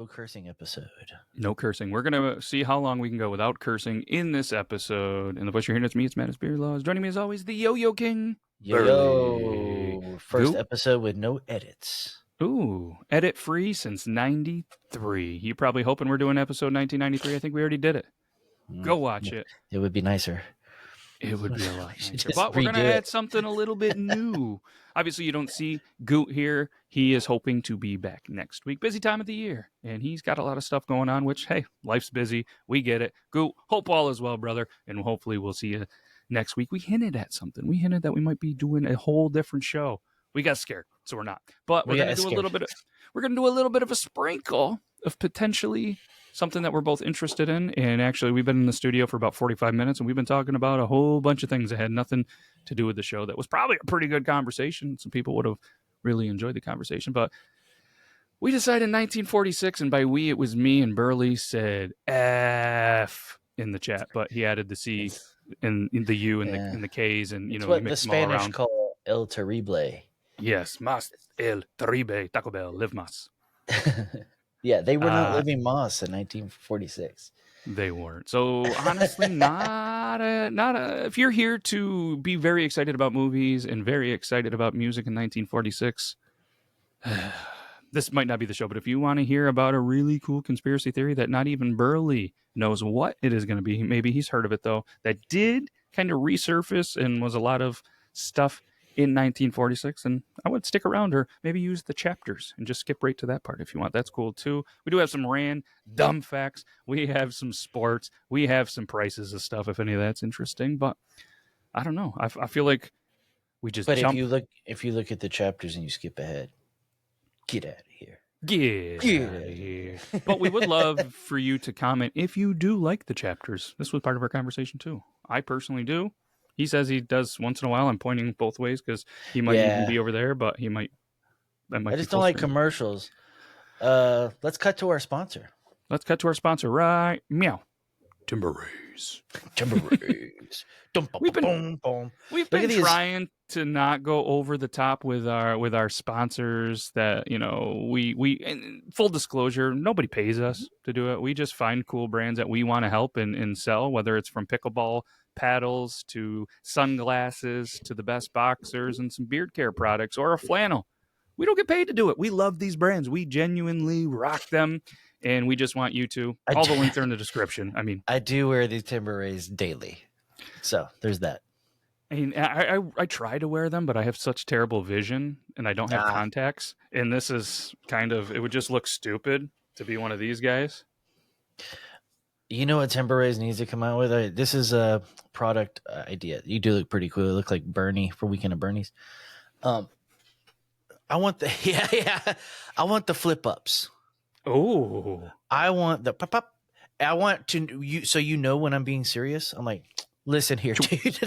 No cursing episode. No cursing. We're going to see how long we can go without cursing in this episode. And the voice you're hearing, it's me. It's Matt Beer Laws. Joining me as always, the Yo-Yo King. Yo, first episode with no edits. Ooh, edit free since 93. You probably hoping we're doing episode 1993. I think we already did it. Go watch it. It would be nicer. It would be a lot nicer. But we're going to add something a little bit new. Obviously, you don't see Gute here. He is hoping to be back next week. Busy time of the year. And he's got a lot of stuff going on, which, hey, life's busy. We get it. Gute, hope all is well, brother. And hopefully we'll see you next week. We hinted at something. We hinted that we might be doing a whole different show. We got scared, so we're not. But we're going to do a little bit of, we're going to do a little bit of a sprinkle of potentially something that we're both interested in. And actually, we've been in the studio for about 45 minutes, and we've been talking about a whole bunch of things that had nothing to do with the show. That was probably a pretty good conversation. Some people would have really enjoyed the conversation. But we decided in 1946, and by we, it was me, and Burley said F in the chat, but he added the C and the U and the K's, and, you know, what the Spanish call El Terrible. Yes, mas el terrible Taco Bell, live mas. Yeah, they were not living mas in 1946. They weren't. So honestly, not a. If you're here to be very excited about movies and very excited about music in 1946, this might not be the show. But if you want to hear about a really cool conspiracy theory that not even Burley knows what it is going to be, maybe he's heard of it though, that did kind of resurface and was a lot of stuff in 1946, and I would stick around or maybe use the chapters and just skip right to that part if you want. That's cool too. We do have some dumb facts. We have some sports. We have some prices of stuff if any of that's interesting. But I don't know. I feel like we just. But if you look at the chapters and you skip ahead, get out of here. Get out of here. But we would love for you to comment if you do like the chapters. This was part of our conversation too. I personally do. He says he does once in a while. I'm pointing both ways because he might even be over there, but he might. I just don't like commercials. Let's cut to our sponsor. Right meow. Timber-Rays. We've been trying to not go over the top with our sponsors. That, you know, we and full disclosure, nobody pays us to do it. We just find cool brands that we want to help and sell, whether it's from pickleball paddles to sunglasses to the best boxers and some beard care products or a flannel. We don't get paid to do it. We love these brands. We genuinely rock them, and we just want you to. All the links are in the description. I mean, I do wear these Timber-Rays daily, so there's that. I mean, I try to wear them, but I have such terrible vision, and I don't have contacts. And this is kind of, it would just look stupid to be one of these guys. You know what Timber-Rays needs to come out with? This is a product idea. You do look pretty cool. You look like Bernie for Weekend of Bernie's. I want the I want the flip ups. Oh, I want the pop up. I want to so you know when I'm being serious. I'm like, listen here, dude.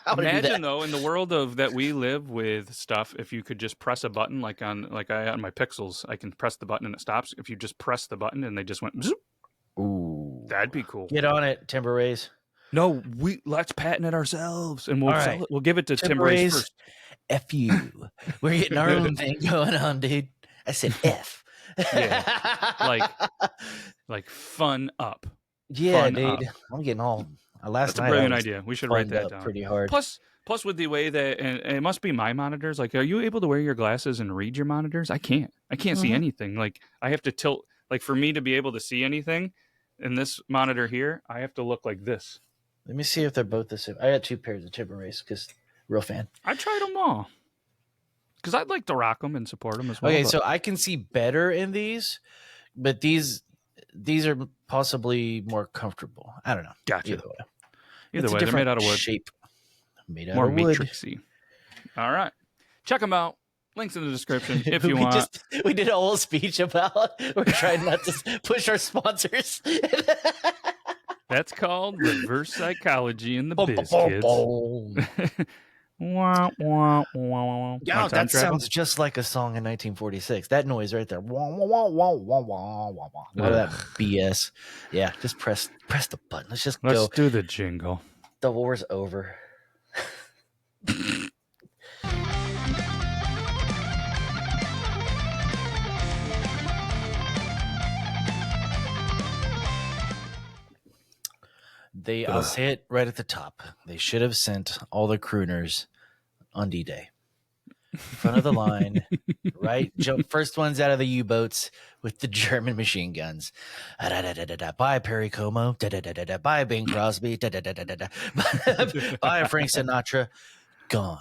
Imagine though, in the world of that we live with stuff, if you could just press a button, like on my Pixels, I can press the button and it stops. If you just press the button and they just went, zoop, ooh, that'd be cool. Get on it, Timber-Rays. No, let's patent it ourselves, and we'll sell it. We'll give it to Timber-Rays first. F you. We're getting our own thing going on, dude. I said F. Yeah, like fun up. Yeah, fun dude. Up. I'm getting all. That's a brilliant idea. We should write that down. Pretty hard. Plus with the way that, and it must be my monitors. Like, are you able to wear your glasses and read your monitors? I can't see anything. Like, I have to tilt. Like, for me to be able to see anything in this monitor here, I have to look like this. Let me see if they're both the same. I got two pairs of Timber-Rays because real fan. I tried them all because I'd like to rock them and support them as well. Okay, so I can see better in these, but these are possibly more comfortable. I don't know. Gotcha. Either way, they're made out of wood. Shape. Made out more of wood. Matrixy. All right, check them out. Links in the description if you want. We did a whole speech about we're trying not to push our sponsors. That's called reverse psychology in the biz, kids. Wah, wah, wah. Yeah, that sounds just like a song in 1946. That noise right there. Wah, wah, wah, wah, wah, wah, wah. What that BS? Yeah, just press the button. Let's go. Let's do the jingle. The war's over. I'll say it right at the top. They should have sent all the crooners on D-Day. Front of the line, right? Jump first ones out of the U-boats with the German machine guns. Bye, Perry Como. Bye, Bing Crosby. Bye, Frank Sinatra. Gone.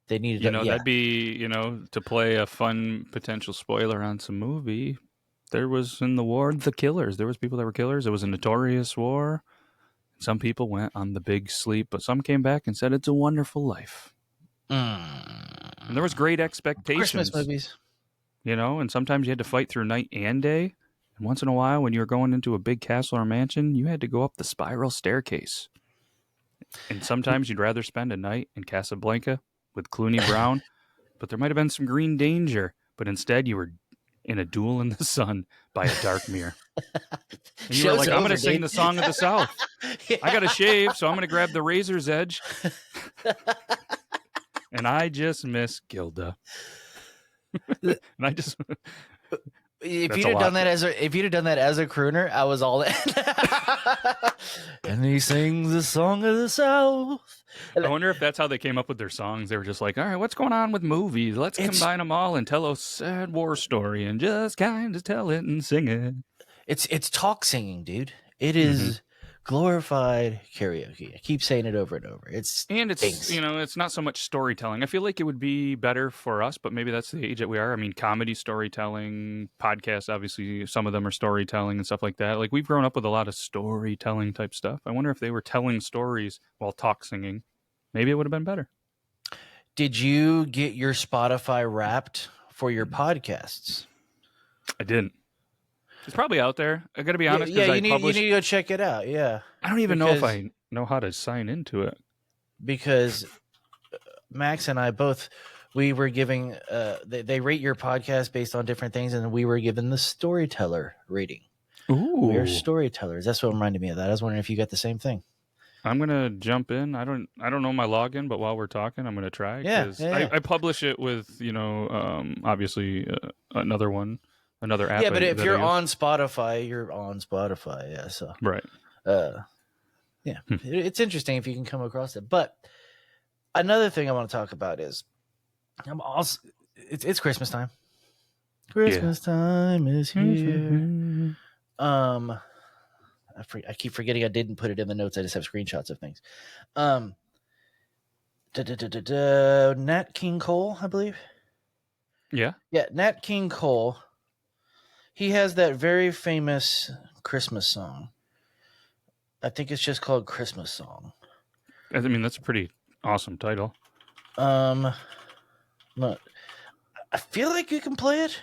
They needed that'd be, to play a fun potential spoiler on some movie. There was in the war the killers. There was people that were killers. It was a notorious war. Some people went on the big sleep, but some came back and said it's a wonderful life. And there was great expectations. Christmas movies. And sometimes you had to fight through night and day. And once in a while, when you were going into a big castle or mansion, you had to go up the spiral staircase. And sometimes you'd rather spend a night in Casablanca with Clooney Brown, but there might have been some green danger. But instead, you were in a duel in the sun by a dark mirror. And you were like, I'm going to sing the song of the South. Yeah. I got to shave, so I'm going to grab the razor's edge. And I just miss Gilda. And I just... If you'd have done that as a crooner, I was all in. And he sings the song of the South. I wonder if that's how they came up with their songs. They were just like, all right, what's going on with movies? Let's combine them all and tell a sad war story and just kind of tell it and sing it. It's talk singing, dude. It is glorified karaoke. I keep saying it over and over. It's not so much storytelling. I feel like it would be better for us, but maybe that's the age that we are. I mean, comedy storytelling, podcasts, obviously some of them are storytelling and stuff like that. Like we've grown up with a lot of storytelling type stuff. I wonder if they were telling stories while talk singing, maybe it would have been better. Did you get your Spotify Wrapped for your podcasts? I didn't. It's probably out there. I got to be honest. Yeah, you need to go check it out. Yeah. I don't even know if I know how to sign into it. Because Max and I both, we were giving, they rate your podcast based on different things, and we were given the storyteller rating. Ooh. We're storytellers. That's what reminded me of that. I was wondering if you got the same thing. I'm gonna jump in. I don't know my login, but while we're talking, I'm gonna try. Yeah. I publish it with obviously another app. Yeah, but if you're on Spotify, you're on Spotify. Yeah, so right. Yeah, it's interesting if you can come across it. But another thing I want to talk about is, it's Christmas time. Christmas time is here. I keep forgetting I didn't put it in the notes. I just have screenshots of things. Nat King Cole, I believe. Yeah, Nat King Cole. He has that very famous Christmas song. I think it's just called Christmas Song. I mean, that's a pretty awesome title. Look, I feel like you can play it.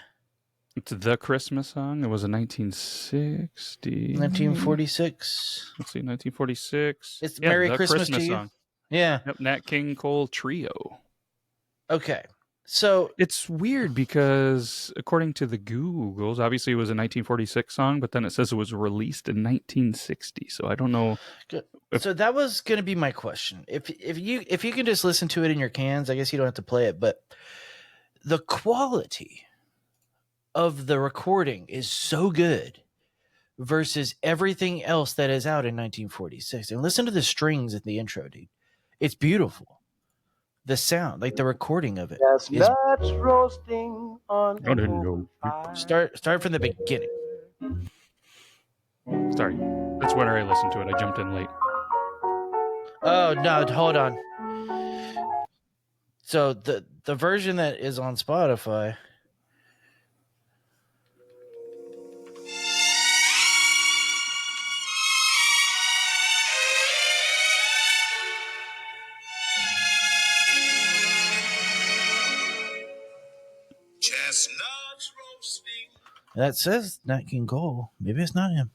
It's the Christmas Song. It was a 1960. 1946. Let's see, 1946. It's Merry Christmas to You. Song. Yeah. Yep, Nat King Cole Trio. Okay. So it's weird because according to the Googles, obviously it was a 1946 song, but then it says it was released in 1960. So I don't know. So that was going to be my question. If you can just listen to it in your cans, I guess you don't have to play it. But the quality of the recording is so good versus everything else that is out in 1946. And listen to the strings at the intro, dude. It's beautiful. The sound, like the recording of it, is roasting on. Start from the beginning. Sorry, that's where I listened to it. I jumped in late. Oh no! Hold on. So the version that is on Spotify. That says Nat King Cole. Maybe it's not him.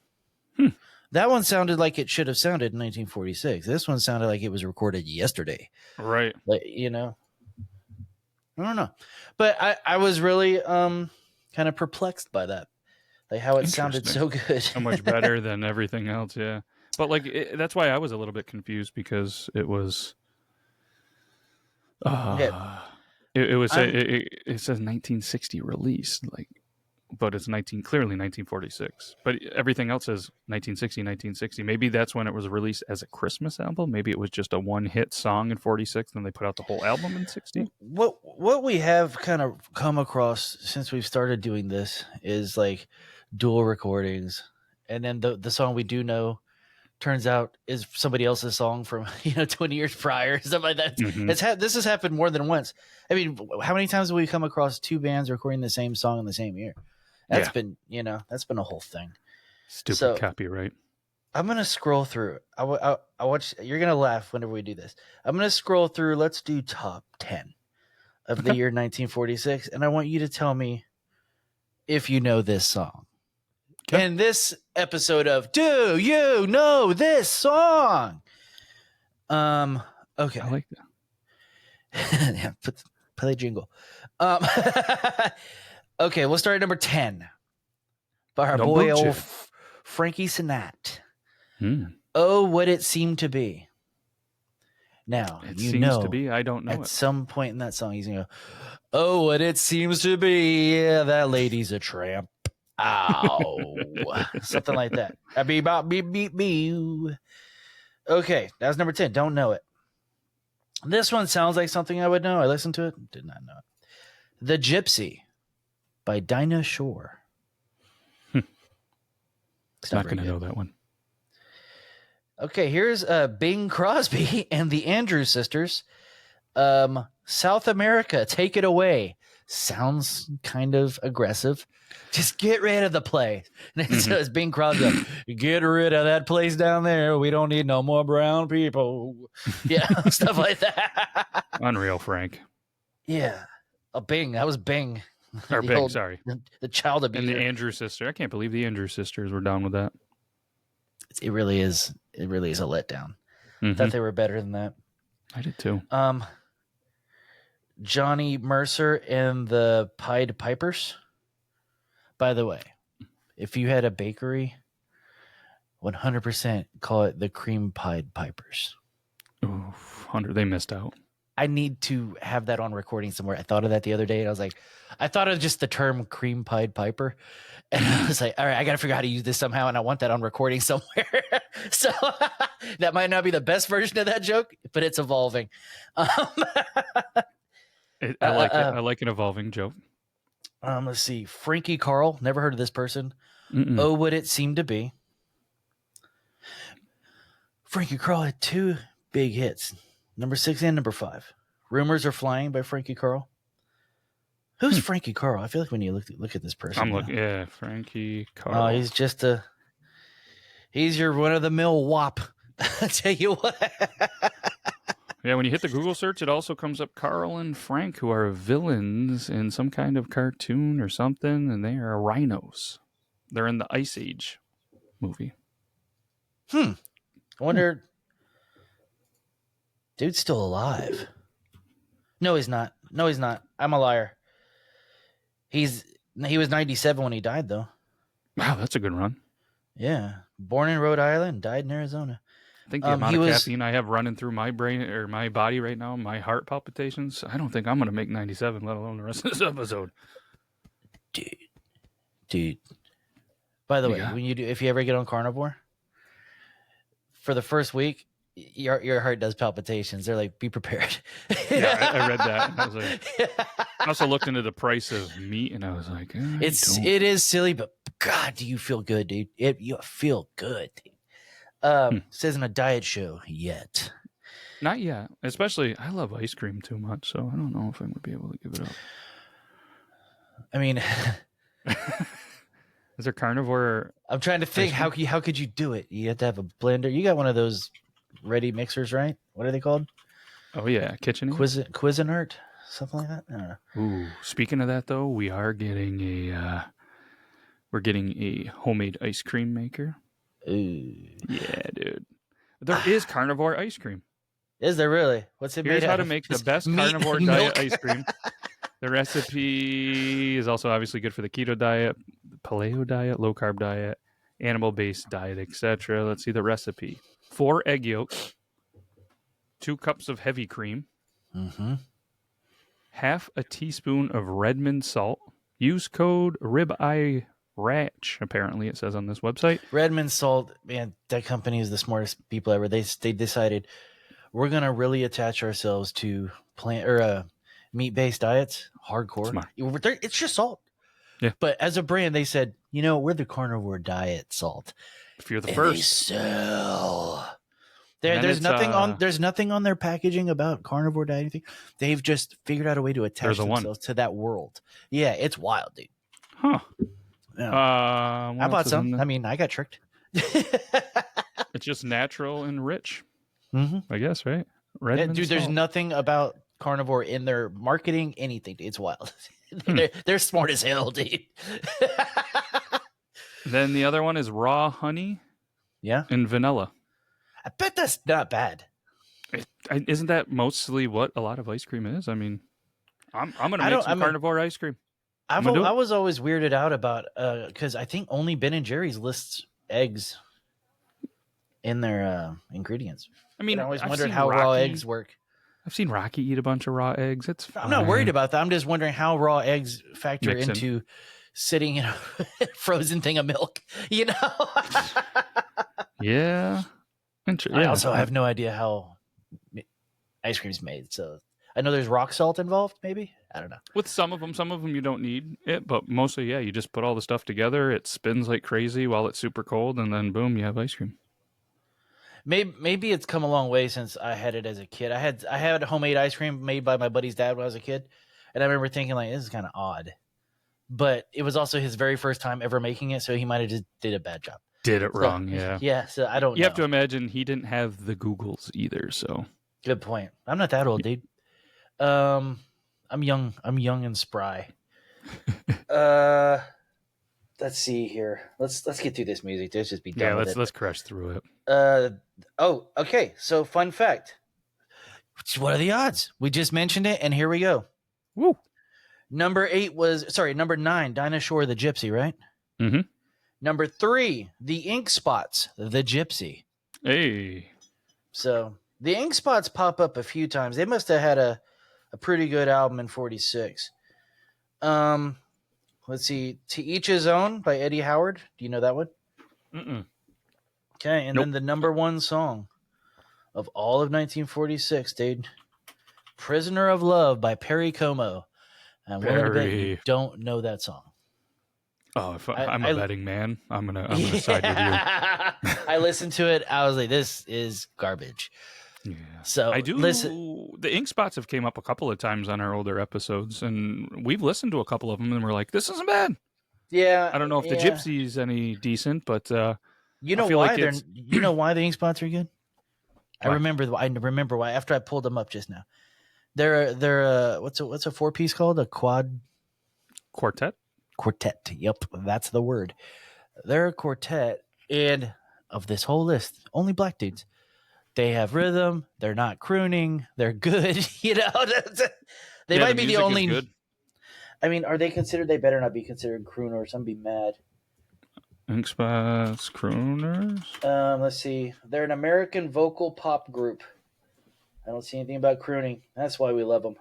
That one sounded like it should have sounded in 1946. This one sounded like it was recorded yesterday. Right. Like, I don't know. But I was really kind of perplexed by that. Like how it sounded so good. So much better than everything else, yeah. But like that's why I was a little bit confused because it was it says 1960 released. Like but it's clearly 1946. But everything else says 1960. Maybe that's when it was released as a Christmas album. Maybe it was just a one-hit song in 46, and they put out the whole album in 60. What we have kind of come across since we've started doing this is like dual recordings, and then the song we do know turns out is somebody else's song from 20 years prior, stuff like that. Mm-hmm. This has happened more than once. I mean, how many times have we come across two bands recording the same song in the same year? That's been a whole thing. Stupid copyright. I'm gonna scroll through. I watch. You're gonna laugh whenever we do this. I'm gonna scroll through. Let's do top 10 of the year 1946, and I want you to tell me if you know this song. Okay. In this episode of Do You Know This Song? Okay. I like that. Yeah, play jingle. Okay, we'll start at number 10 by our boy old Frankie Sinatra. Oh, what it seemed to be. Now, it seems to be. I don't know. At some point in that song, he's going to go, oh, what it seems to be. Yeah, that lady's a tramp. Ow. Something like that. Beep. Okay, that was number 10. Don't know it. This one sounds like something I would know. I listened to it. Did not know it. The Gypsy by Dinah Shore. Not going to know that one. Okay, here's Bing Crosby and the Andrews Sisters. South America, take it away. Sounds kind of aggressive. Just get rid of the place. And it says Bing Crosby, get rid of that place down there. We don't need no more brown people. Yeah, stuff like that. Unreal, Frank. Yeah. Bing. That was Bing. Or Bing, sorry. The child abuser. And the Andrews sister. I can't believe the Andrews sisters were down with that. It really is. It really is a letdown. I thought they were better than that. I did too. Johnny Mercer and the Pied Pipers. By the way, if you had a bakery, 100% call it the Cream Pied Pipers. Oh, 100. They missed out. I need to have that on recording somewhere. I thought of that the other day, and I was like, I thought of just the term Cream Pied Piper. And I was like, all right, I got to figure out how to use this somehow, and I want that on recording somewhere. So that might not be the best version of that joke, but it's evolving. I like it. I like an evolving joke. Let's see. Frankie Carl. Never heard of this person. Oh, what it seemed to be. Frankie Carl had two big hits. Number 6 and number 5. Rumors Are Flying by Frankie Carl. Who's Frankie Carl? I feel like when you look at this person. I'm looking. Yeah, Frankie Carl. Oh, he's just he's your run-of-the-mill wop. I tell you what. Yeah, when you hit the Google search, it also comes up Carl and Frank, who are villains in some kind of cartoon or something, and they are rhinos. They're in the Ice Age movie. I wonder... Dude's still alive. No, he's not. I'm a liar. He was 97 when he died, though. Wow, that's a good run. Yeah. Born in Rhode Island, died in Arizona. I think the amount of caffeine I have running through my brain or my body right now, my heart palpitations, I don't think I'm going to make 97, let alone the rest of this episode. Dude. By the way, if you ever get on Carnivore, for the first week, your heart does palpitations. They're like, be prepared. Yeah, I read that. And I was like, I also looked into the price of meat, and I was like, it is silly, but God, do you feel good, dude? You feel good. Dude. Says in a diet show yet. Not yet. Especially, I love ice cream too much, so I don't know if I'm gonna be able to give it up. I mean, is there Carnivore? I'm trying to think how could you do it? You have to have a blender. You got one of those ready mixers, right? What are they called? Oh yeah, KitchenAid. Cuisinart, something like that. I don't know. Ooh, speaking of that though, we are getting a homemade ice cream maker. Ooh. Yeah, dude. There is Carnivore ice cream. Is there really? What's it made out of? Here's how to make the best Carnivore diet ice cream. The recipe is also obviously good for the keto diet, the paleo diet, low carb diet, animal-based diet, etc. Let's see the recipe. 4 egg yolks, 2 cups of heavy cream, half a teaspoon of Redmond salt. Use code RibEye Ratch, apparently it says on this website. Redmond Salt, man, that company is the smartest people ever. They decided we're gonna really attach ourselves to plant or meat-based diets, hardcore. Smart. It's just salt. Yeah. But as a brand, they said, we're the carnivore diet salt. If you're the and first, they sell. There's nothing on their packaging about carnivore diet. Anything. They've just figured out a way to attach themselves to that world. Yeah, it's wild, dude. Huh. Yeah. I bought some. I mean, I got tricked. It's just natural and rich. Mm-hmm. I guess, right? Dude, there's nothing about carnivore in their marketing, anything. It's wild. They're smart as hell, dude. Then the other one is raw honey. Yeah. And vanilla. I bet that's not bad. Isn't that mostly what a lot of ice cream is? I mean, I'm going to make some carnivore ice cream. I was always weirded out about because I think only Ben and Jerry's lists eggs in their ingredients. I mean, I always wondered how raw eggs work. I've seen Rocky eat a bunch of raw eggs. It's fine. I'm not worried about that. I'm just wondering how raw eggs factor into sitting in a frozen thing of milk. Yeah. I also have no idea how ice cream is made. So I know there's rock salt involved, maybe. I don't know. With some of them you don't need it, but mostly, yeah, you just put all the stuff together. It spins like crazy while it's super cold, and then boom, you have ice cream. Maybe it's come a long way since I had it as a kid. I had homemade ice cream made by my buddy's dad when I was a kid, and I remember thinking like, this is kind of odd. But it was also his very first time ever making it, so he might have just did a bad job. Did it wrong, yeah. Yeah, so I don't know. You have to imagine he didn't have the Googles either, so. Good point. I'm not that old, dude. I'm young and spry. Let's see here. Let's get through this music. Let's just be done with it. Let's crush through it. Okay. So fun fact. What are the odds? We just mentioned it, and here we go. Woo. Number 9, Dinosaur the Gypsy, right? Mm-hmm. Number 3, the Ink Spots, the Gypsy. Hey. So the Ink Spots pop up a few times. They must have had a pretty good album in 46. Let's see. To Each His Own by Eddie Howard. Do you know that one? Mm-mm. Okay, and then the number 1 song of all of 1946, dude. Prisoner of Love by Perry Como. I'm willing to bet you don't know that song. Oh, I'm a betting man. I'm gonna side with you. I listened to it. I was like, this is garbage. Yeah. So I do listen. The Ink Spots have came up a couple of times on our older episodes, and we've listened to a couple of them, and we're like, this isn't bad. Yeah. I don't know if the Gypsy's any decent, but you know why you know why the Ink Spots are good? Why? I remember why after I pulled them up just now. They're what's a 4-piece called? A quartet? Quartet. Yep, that's the word. They're a quartet, and of this whole list, only black dudes. They have rhythm. They're not crooning. They're good. They might be the only. Good. I mean, are they considered? They better not be considered crooners. I'm be mad. Ink Spots crooners. Let's see. They're an American vocal pop group. I don't see anything about crooning. That's why we love them.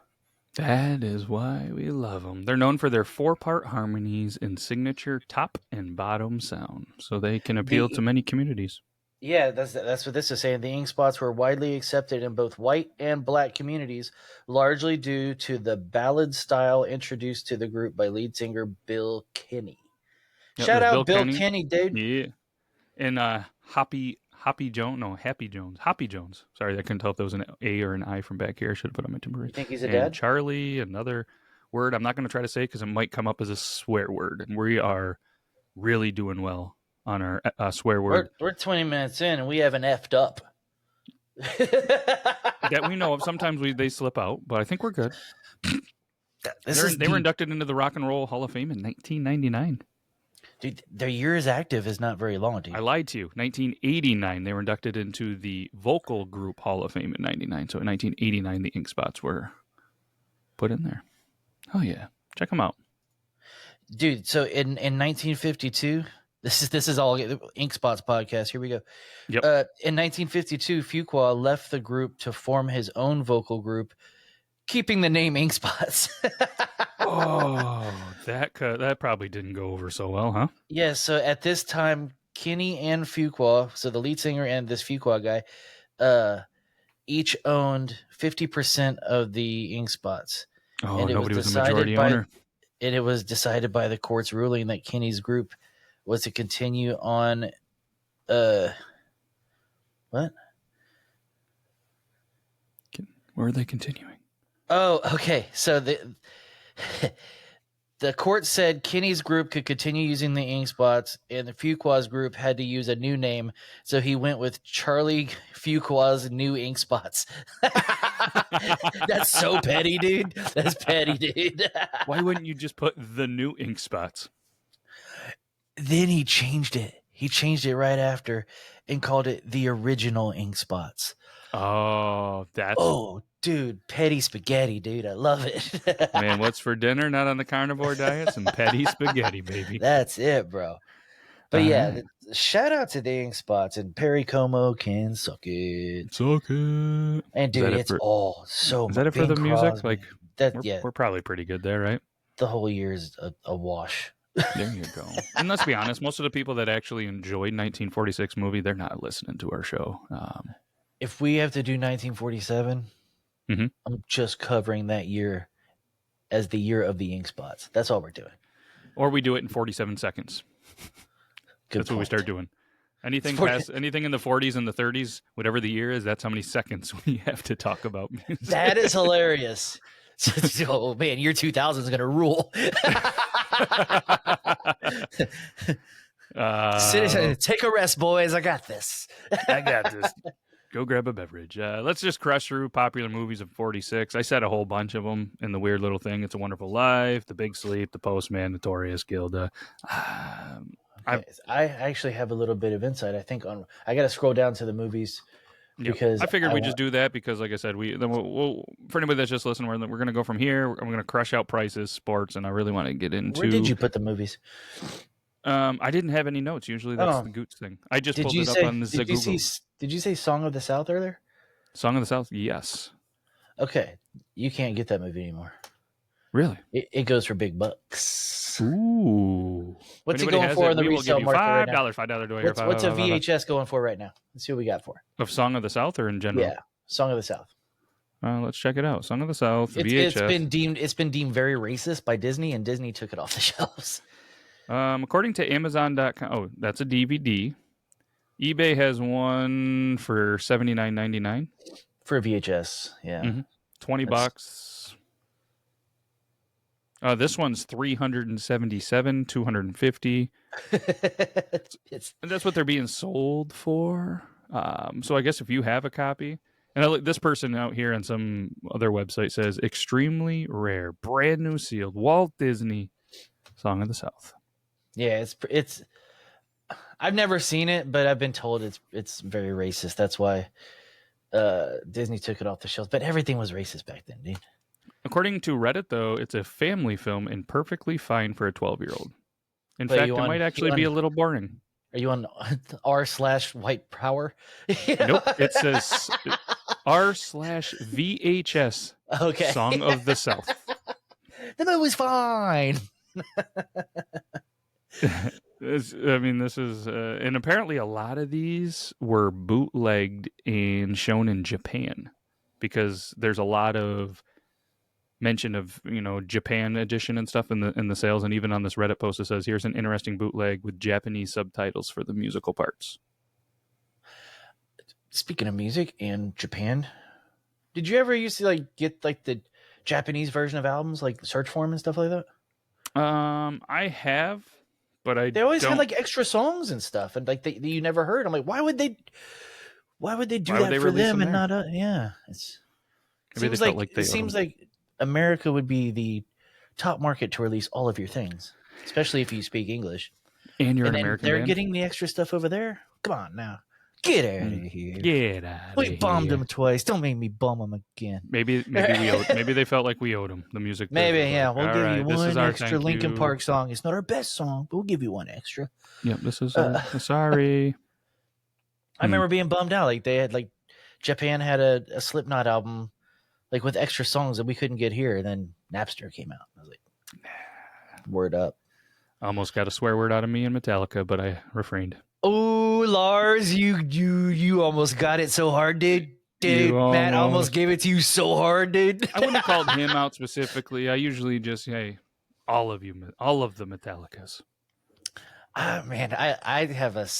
That is why we love them. They're known for their 4-part harmonies and signature top and bottom sound, so they can appeal to many communities. Yeah, that's what this is saying. The Ink Spots were widely accepted in both white and black communities, largely due to the ballad style introduced to the group by lead singer Bill Kinney. Shout out Bill Kinney, dude. Yeah. And Happy Jones. Sorry, I couldn't tell if there was an A or an I from back here. I should have put on my timber. You think he's a dad? Charlie, another word I'm not going to try to say because it might come up as a swear word. And we are really doing well on our swear word. We're 20 minutes in and we haven't effed up. That we know of. Sometimes they slip out, but I think we're good. They were inducted into the Rock and Roll Hall of Fame in 1999. Dude, their years active is not very long, dude. I lied to you. 1989, they were inducted into the Vocal Group Hall of Fame in 99. So in 1989, the Ink Spots were put in there. Oh, yeah. Check them out. Dude, so in 1952, this is all Ink Spots podcast. Here we go. Yep. In 1952, Fuqua left the group to form his own vocal group, keeping the name Ink Spots. Oh, that probably didn't go over so well, huh? Yeah, so at this time, Kenny and Fuqua, so the lead singer and this Fuqua guy, each owned 50% of the ink spots. Oh, and nobody was a majority owner. And it was decided by the court's ruling that Kenny's group was to continue on. What? Where are they continuing? Oh, okay. So the court said Kenny's group could continue using the ink spots, and the Fuqua's group had to use a new name. So he went with Charlie Fuqua's New Ink Spots. That's so petty, dude. That's petty, dude. Why wouldn't you just put the New Ink Spots? Then he changed it. He changed it right after and called it the Original Ink Spots. Oh, dude, petty spaghetti, dude. I love it. Man, what's for dinner? Not on the carnivore diet? Some petty spaghetti, baby. That's it, bro. But shout out to the ink spots, and Perry Como can suck it. Suck it. And dude, it's all so. Is that it for the music? Like that? We're probably pretty good there, right? The whole year is a wash. There you go. And let's be honest, most of the people that actually enjoyed 1946 movie, they're not listening to our show. If we have to do 1947, I'm just covering that year as the year of the ink spots. That's all we're doing. Or we do it in 47 seconds. That's what we start doing. Anything in the 40s and the 30s, whatever the year is, that's how many seconds we have to talk about music. That is hilarious. Oh man, year 2000 is gonna rule. Take a rest, boys. I got this. Go grab a beverage. Let's just crush through popular movies of 46. I said a whole bunch of them in the weird little thing. It's a Wonderful Life, The Big Sleep, The Postman, Notorious, Gilda. I actually have a little bit of insight. I think I got to scroll down to the movies because I figured we just do that because, like I said, we'll for anybody that's just listening, we're going to go from here. I'm going to crush out prices, sports, and I really want to get into. Where did you put the movies? I didn't have any notes. Usually that's the Gute thing. I just pulled it up on the Google. Did you say Song of the South earlier? Song of the South? Yes. Okay. You can't get that movie anymore. Really? It goes for big bucks. Ooh. What's it going for in the resale market right now? $5. What's a VHS going for right now? Let's see what we got for. Of Song of the South or in general? Yeah. Song of the South. Let's check it out. Song of the South, VHS. It's been deemed very racist by Disney, and Disney took it off the shelves. According to Amazon.com, oh, that's a DVD. eBay has one for $79.99 for a VHS. Yeah, $20. This one's $377, $250. And that's what they're being sold for. So I guess if you have a copy, and this person out here on some other website says extremely rare, brand new sealed, Walt Disney Song of the South. Yeah, it's. I've never seen it, but I've been told it's very racist. That's why Disney took it off the shelves. But everything was racist back then, dude. According to Reddit, though, it's a family film and perfectly fine for a 12-year-old. In fact, it might actually be a little boring. Are you on r/white power? Nope. It says r/VHS. Okay. Song of the South. The movie's fine. This is, and apparently a lot of these were bootlegged and shown in Japan because there's a lot of mention of, Japan edition and stuff in the sales. And even on this Reddit post, it says, here's an interesting bootleg with Japanese subtitles for the musical parts. Speaking of music and Japan, did you ever used to get the Japanese version of albums, search for them and stuff like that? I have, but they always had extra songs and stuff, and you never heard. I'm like, why would they do that for them and not us? Yeah, it seems like America would be the top market to release all of your things, especially if you speak English. And you're an American. They're getting the extra stuff over there. Come on now. Get out of here. Get out of here. We bombed them twice. Don't make me bomb them again. Maybe they felt like we owed them the music. Maybe, yeah. We'll give you one extra Linkin Park song. It's not our best song, but we'll give you one extra. Yep, this is sorry. I remember being bummed out. They had Japan had a Slipknot album with extra songs that we couldn't get here. And then Napster came out. I was like, Word up. Almost got a swear word out of me in Metallica, but I refrained. Oh, Lars, you almost got it so hard, dude. Dude, Matt almost gave it to you so hard, dude. I wouldn't have called him out specifically. I usually just, hey, all of the Metallicas. Man, I have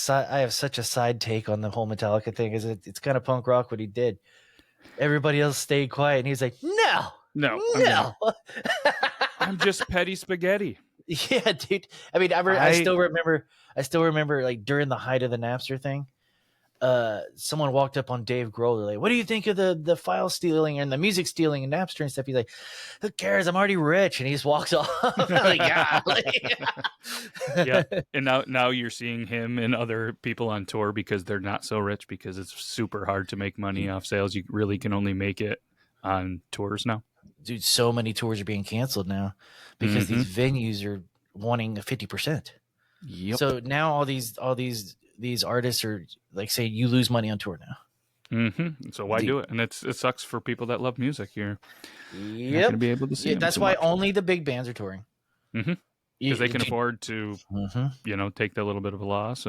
such a side take on the whole Metallica thing. Is it's kind of punk rock what he did. Everybody else stayed quiet, and he's like, no. I'm just petty spaghetti. Yeah, dude. I mean, I still remember like during the height of the Napster thing, someone walked up on Dave Grohl. They're like, "What do you think of the file stealing and the music stealing and Napster and stuff?" He's like, "Who cares? I'm already rich," and he just walks off. Like, yeah. And now you're seeing him and other people on tour because they're not so rich because it's super hard to make money off sales. You really can only make it on tours now. Dude, so many tours are being canceled now because these venues are wanting 50%. Yep. So now all these artists are like, say you lose money on tour now. So why do it? And it sucks for people that love music. You're not going to be able to see them. That's why only the big bands are touring. Because they can afford to, take that little bit of a loss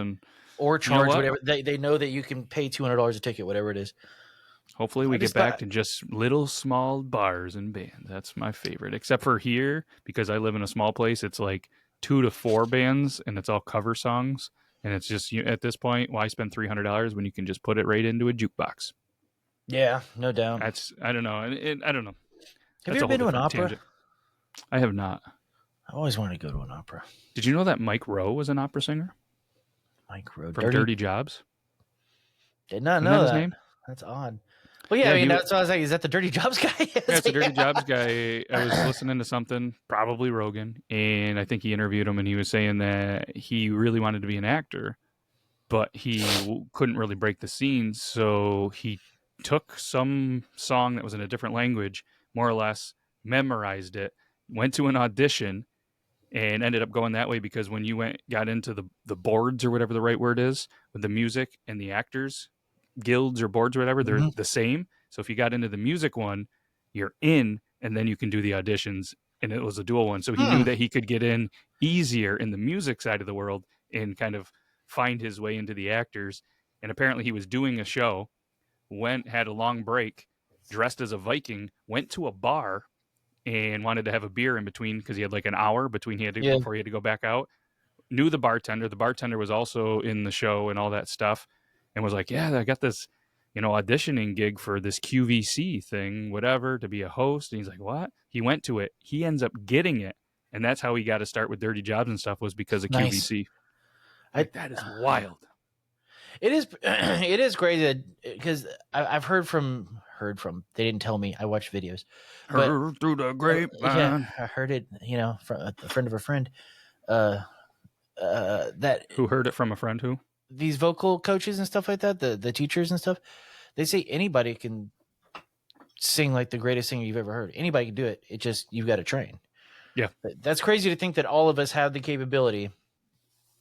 or charge whatever. They know that you can pay $200 a ticket, whatever it is. Hopefully we get back to just little small bars and bands. That's my favorite. Except for here, because I live in a small place, it's like 2 to 4 bands, and it's all cover songs. And it's just, at this point, why spend $300 when you can just put it right into a jukebox? Yeah, no doubt. I don't know. I don't know. Have you ever been to an opera? Tangent. I have not. I always wanted to go to an opera. Did you know that Mike Rowe was an opera singer? Mike Rowe. From Dirty Jobs? Did not know that. His name? That's odd. Well, yeah, I mean, that's what I was like. Is that the Dirty Jobs guy? Yeah, it's the Dirty Jobs guy. I was listening to something, probably Rogan, and I think he interviewed him, and he was saying that he really wanted to be an actor, but he couldn't really break the scenes, so he took some song that was in a different language, more or less memorized it, went to an audition, and ended up going that way because when you got into the boards or whatever the right word is, with the music and the actors, guilds or boards or whatever, they're the same. So if you got into the music one, you're in, and then you can do the auditions, and it was a dual one. So he knew that he could get in easier in the music side of the world and kind of find his way into the actors. And apparently he was doing a show, had a long break, dressed as a Viking, went to a bar and wanted to have a beer in between because he had like an hour between before he had to go back out. Knew the bartender. The bartender was also in the show and all that stuff. And was like, yeah, I got this, auditioning gig for this QVC thing, whatever, to be a host. And he's like, what? He went to it. He ends up getting it. And that's how he got to start with Dirty Jobs and stuff, was because of QVC. That is wild. It is crazy because I've heard from, they didn't tell me. I watched videos. Heard through the grapevine. Yeah, I heard it, from a friend of a friend. That who heard it from a friend who? These vocal coaches and stuff like that, the teachers and stuff, they say anybody can sing like the greatest singer you've ever heard. Anybody can do it. It just, you've got to train. Yeah. That's crazy to think that all of us have the capability.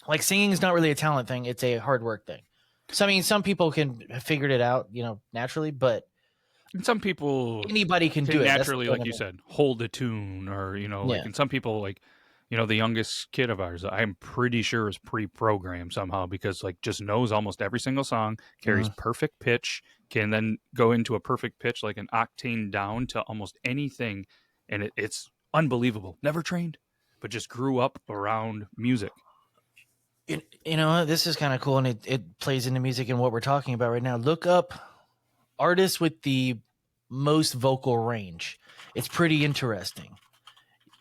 Like, singing is not really a talent thing. It's a hard work thing. So, I mean, some people can have figured it out, naturally, but and some people, anybody can do it naturally, like you said, hold a tune, or, and some people, like, the youngest kid of ours, I'm pretty sure is pre-programmed somehow because just knows almost every single song, carries perfect pitch, can then go into a perfect pitch, like an octane down to almost anything. And it's unbelievable. Never trained, but just grew up around music. This is kind of cool. And it plays into music and what we're talking about right now. Look up artists with the most vocal range. It's pretty interesting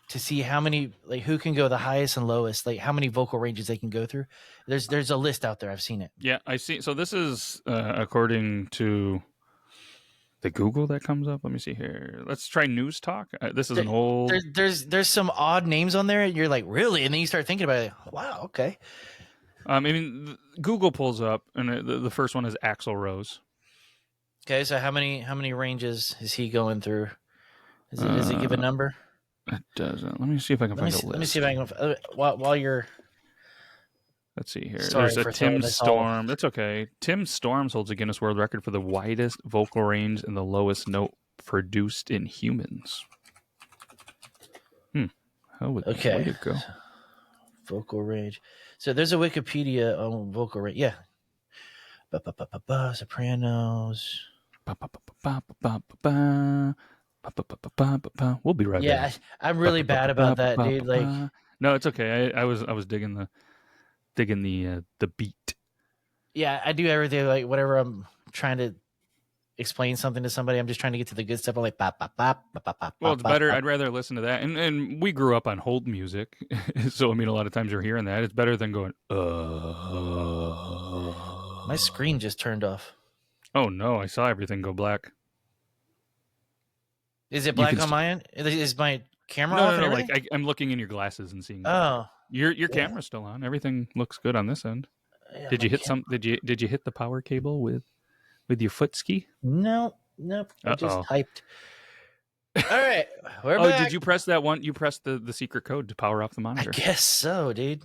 to see how many, who can go the highest and lowest, how many vocal ranges they can go through. There's a list out there. I've seen it. Yeah, I see. So this is according to the Google that comes up. Let me see here. Let's try News Talk. This is an old. There's some odd names on there, and you're like, really? And then you start thinking about it. Wow. Okay. I mean, Google pulls up, and the first one is Axl Rose. Okay, so how many ranges is he going through? Does it give a number? It doesn't. Let me see if I can find a list. Let me see if I can. While you're. Let's see here. There's a Tim Storm. That's okay. Tim Storms holds a Guinness World Record for the widest vocal range and the lowest note produced in humans. Okay. Way to go. Vocal range. So there's a Wikipedia on vocal range. Yeah. Sopranos. We'll be right back. Yeah, I'm really bad about that, dude. Like, no, it's okay. I was digging the beat. yeah, I do everything. Like, whenever I'm trying to explain something to somebody, I'm just trying to get to the good stuff. I'm like, bop, bop, bop, bop, bop, bop. Well, it's better. Bop. I'd rather listen to that. And we grew up on hold music, so I mean, a lot of times you're hearing that. It's better than going. My screen just turned off. Oh no! I saw everything go black. Is it black on my end? Is my camera off? No. Like I'm looking in your glasses and seeing. Oh, your camera's still on. Everything looks good on this end. Yeah, did you hit Did you hit the power cable with your foot ski? Nope. I just typed. All right, we're back. Did you press that one? You pressed the secret code to power off the monitor. I guess so, dude.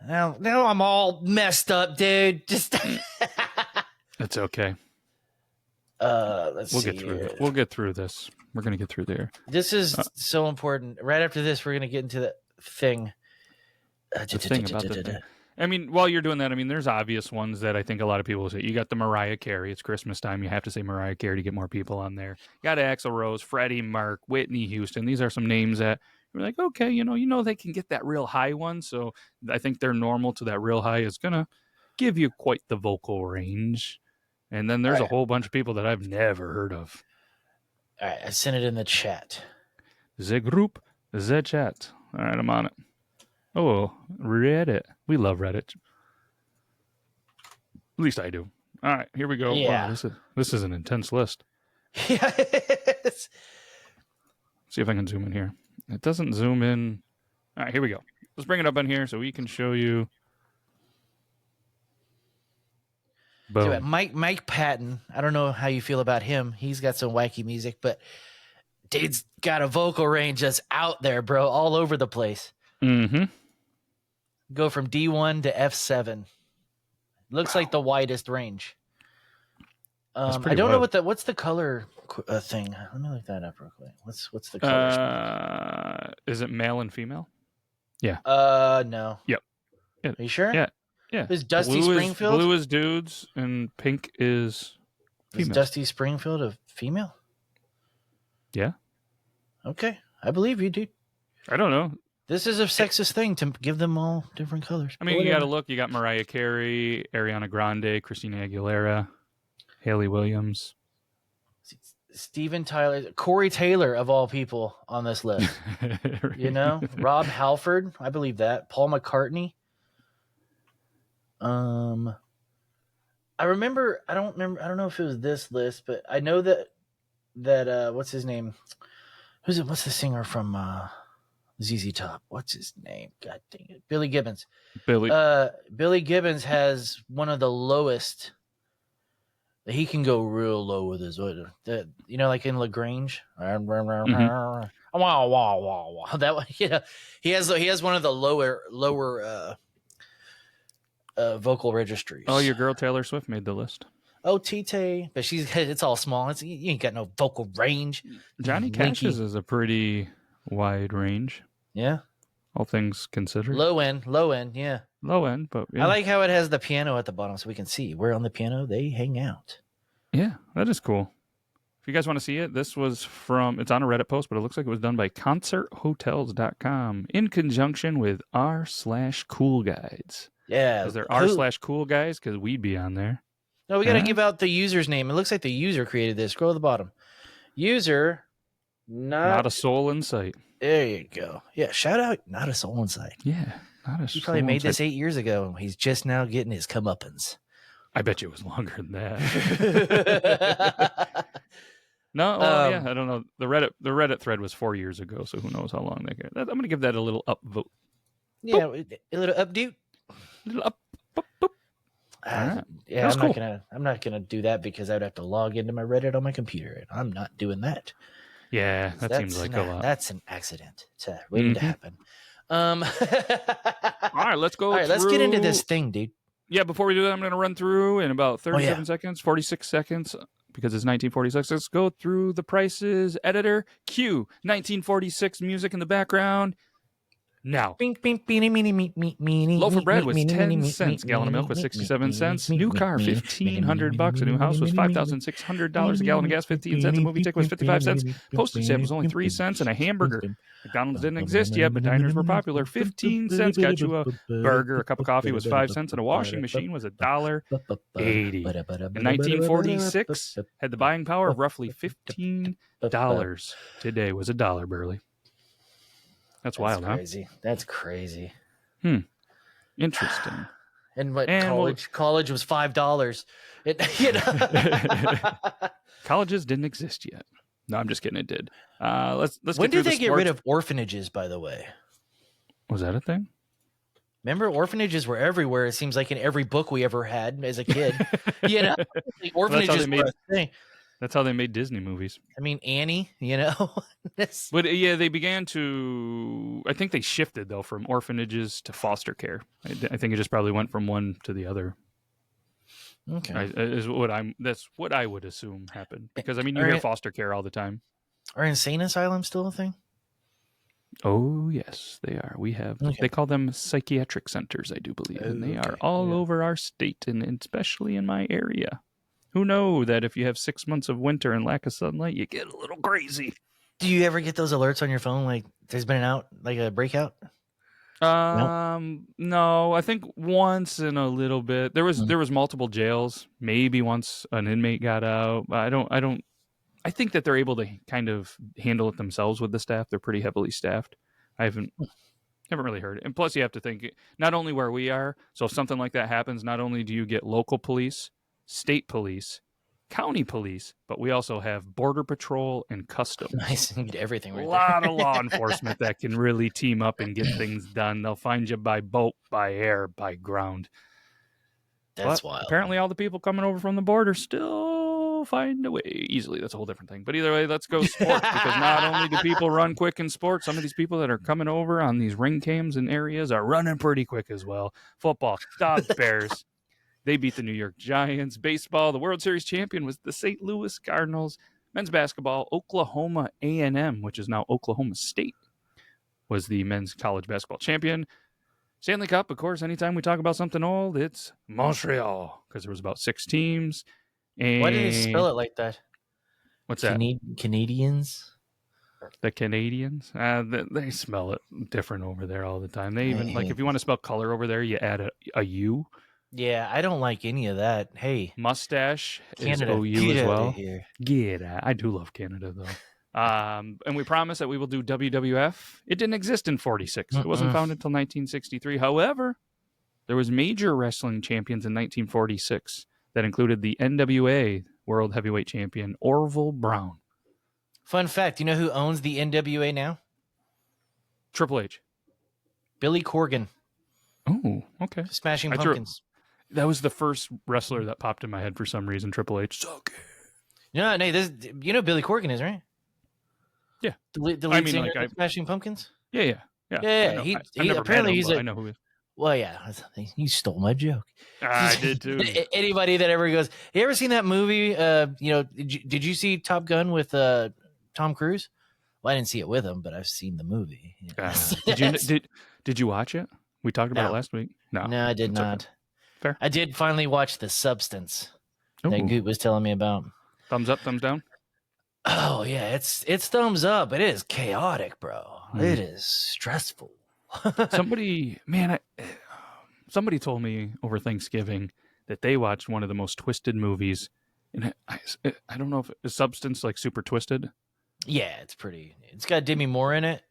Now I'm all messed up, dude. Just It's okay. We'll get through it. We'll get through this. We're gonna get through there. This is so important. Right after this, we're gonna get into the thing. I mean, while you're doing that, I mean, there's obvious ones that I think a lot of people say. You got the Mariah Carey. It's Christmas time. You have to say Mariah Carey to get more people on there. You got Axl Rose, Freddie, Mark, Whitney Houston. These are some names that we're like, okay, you know, they can get that real high one. So I think they're normal to that real high is gonna give you quite the vocal range. And then there's a whole bunch of people that I've never heard of. All right, I sent it in the chat. The group, the chat. All right, I'm on it. Oh, Reddit. We love Reddit. At least I do. All right, here we go. Yeah. Wow, this is an intense list. Yeah. See if I can zoom in here. It doesn't zoom in. All right, here we go. Let's bring it up on here so we can show you. Boom. So Mike Patton. I don't know how you feel about him. He's got some wacky music, but dude's got a vocal range that's out there, bro, all over the place. Mm-hmm. Go from D1 to F7. Looks like the widest range. I don't know what's the color thing. Let me look that up real quick. What's the color? Is it male and female? Yeah. No. Yep. Are you sure? Yeah. Is Dusty Springfield? Blue is dudes and pink is female. Is Dusty Springfield a female? Yeah. Okay. I believe you, dude. I don't know. This is a sexist thing to give them all different colors. I mean, you got to look. You got Mariah Carey, Ariana Grande, Christina Aguilera, Haley Williams, Steven Tyler, Corey Taylor, of all people on this list. You know, Rob Halford, I believe that. Paul McCartney. I remember. I don't know if it was this list, but I know that what's his name? What's the singer from ZZ Top? What's his name? God dang it, Billy Gibbons. Billy Gibbons has one of the lowest. He can go real low with his, you know, like in LaGrange. Mm-hmm. That one, you know, he has one of the lower vocal registries. Oh, your girl Taylor Swift made the list. Oh, TT, but it's all small. You ain't got no vocal range. Johnny Cash's is a pretty wide range. Yeah, all things considered. Low end, yeah. Low end, but yeah. I like how it has the piano at the bottom so we can see where on the piano they hang out. Yeah, that is cool. If you guys want to see it, it's on a Reddit post, but it looks like it was done by concerthotels.com in conjunction with r/cool guides. Yeah. Is there r/cool guys? Because we'd be on there. No, we got to give out the user's name. It looks like the user created this. Scroll to the bottom. User, not a soul in sight. There you go. Yeah, shout out, not a soul in sight. Yeah, not a soul. He probably made this 8 years ago, and he's just now getting his comeuppance. I bet you it was longer than that. No, yeah, I don't know. The Reddit thread was 4 years ago, so who knows how long they get. I'm going to give that a little upvote. Yeah, a little updo. A little up. Boop. Right. Yeah, cool. I'm not gonna do that because I would have to log into my Reddit on my computer, and I'm not doing that. Yeah, that seems like a lot. That's an accident waiting to happen. All right, let's go. All right, let's get into this thing, dude. Yeah, before we do that, I'm going to run through in about 37 seconds, 46 seconds, because it's 1946. Let's go through the prices. Editor, cue 1946 music in the background. Now, loaf of bread was 10 cents. Gallon of milk was 67 cents. New car, $1,500. A new house was $5,600. A gallon of gas, 15 cents. A movie ticket was 55 cents. Postage stamp was only 3 cents. And a hamburger. McDonald's didn't exist yet, but diners were popular. 15 cents got you a burger. A cup of coffee was 5 cents. And a washing machine was $1.80. In 1946, had the buying power of roughly $15. Today was $1, Burley. That's wild, crazy. Huh? That's crazy. Interesting. And what college was $5. Colleges didn't exist yet. No, I'm just kidding. It did. Let's. When did they get rid of orphanages? By the way, was that a thing? Remember, orphanages were everywhere. It seems like in every book we ever had as a kid. Orphanages were a thing. That's how they made Disney movies. I mean, Annie, But yeah, they began to. I think they shifted though from orphanages to foster care. I think it just probably went from one to the other. Okay, that's what I would assume happened, because I mean you hear foster care all the time. Are insane asylums still a thing? Oh yes, they are. We have. Okay. They call them psychiatric centers, I do believe, and they are all over our state, and especially in my area. Who know that if you have 6 months of winter and lack of sunlight, you get a little crazy. Do you ever get those alerts on your phone? Like there's been a breakout? No, I think once in a little bit. There was multiple jails. Maybe once an inmate got out. I think that they're able to kind of handle it themselves with the staff. They're pretty heavily staffed. I haven't really heard it. And plus you have to think not only where we are. So if something like that happens, not only do you get local police, state police, county police, but we also have border patrol and customs. Nice, and everything. A lot of law enforcement that can really team up and get things done. They'll find you by boat, by air, by ground. That's wild. Apparently all the people coming over from the border still find a way easily. That's a whole different thing. But either way, let's go sports, because not only do people run quick in sports, some of these people that are coming over on these ring cams and areas are running pretty quick as well. Football, Dobbs Bears. They beat the New York Giants. Baseball, the World Series champion was the St. Louis Cardinals. Men's basketball, Oklahoma A&M, which is now Oklahoma State, was the men's college basketball champion. Stanley Cup, of course, anytime we talk about something old, it's Montreal, because there was about 6 teams. And why did they spell it like that? What's that? Canadians? The Canadians? They spell it different over there all the time. They even, like, if you want to spell color over there, you add a U. Yeah, I don't like any of that. Hey, mustache Canada, is OU as well. Here. Get out. I do love Canada though. And we promise that we will do WWF. It didn't exist in 46. It wasn't founded until 1963. However, there was major wrestling champions in 1946 that included the NWA World Heavyweight Champion Orville Brown. Fun fact, you know who owns the NWA now? Triple H. Billy Corgan. Oh, okay. Smashing Pumpkins. That was the first wrestler that popped in my head for some reason. Triple H. Suck it. No, you know Billy Corgan is, right? Yeah. The lead singer of Smashing Pumpkins? Yeah. He apparently he's I know who he is. Well, yeah, you stole my joke. I did too. Anybody that ever goes, you ever seen that movie? Did you see Top Gun with Tom Cruise? Well, I didn't see it with him, but I've seen the movie. Did you watch it? We talked about it last week. No, I did not. Okay. Fair. I did finally watch The Substance that Gute was telling me about. Thumbs up, thumbs down? Oh, yeah, it's thumbs up. It is chaotic, bro. It is stressful. Somebody told me over Thanksgiving that they watched one of the most twisted movies. And I don't know if is Substance like super twisted. Yeah, it's got Demi Moore in it.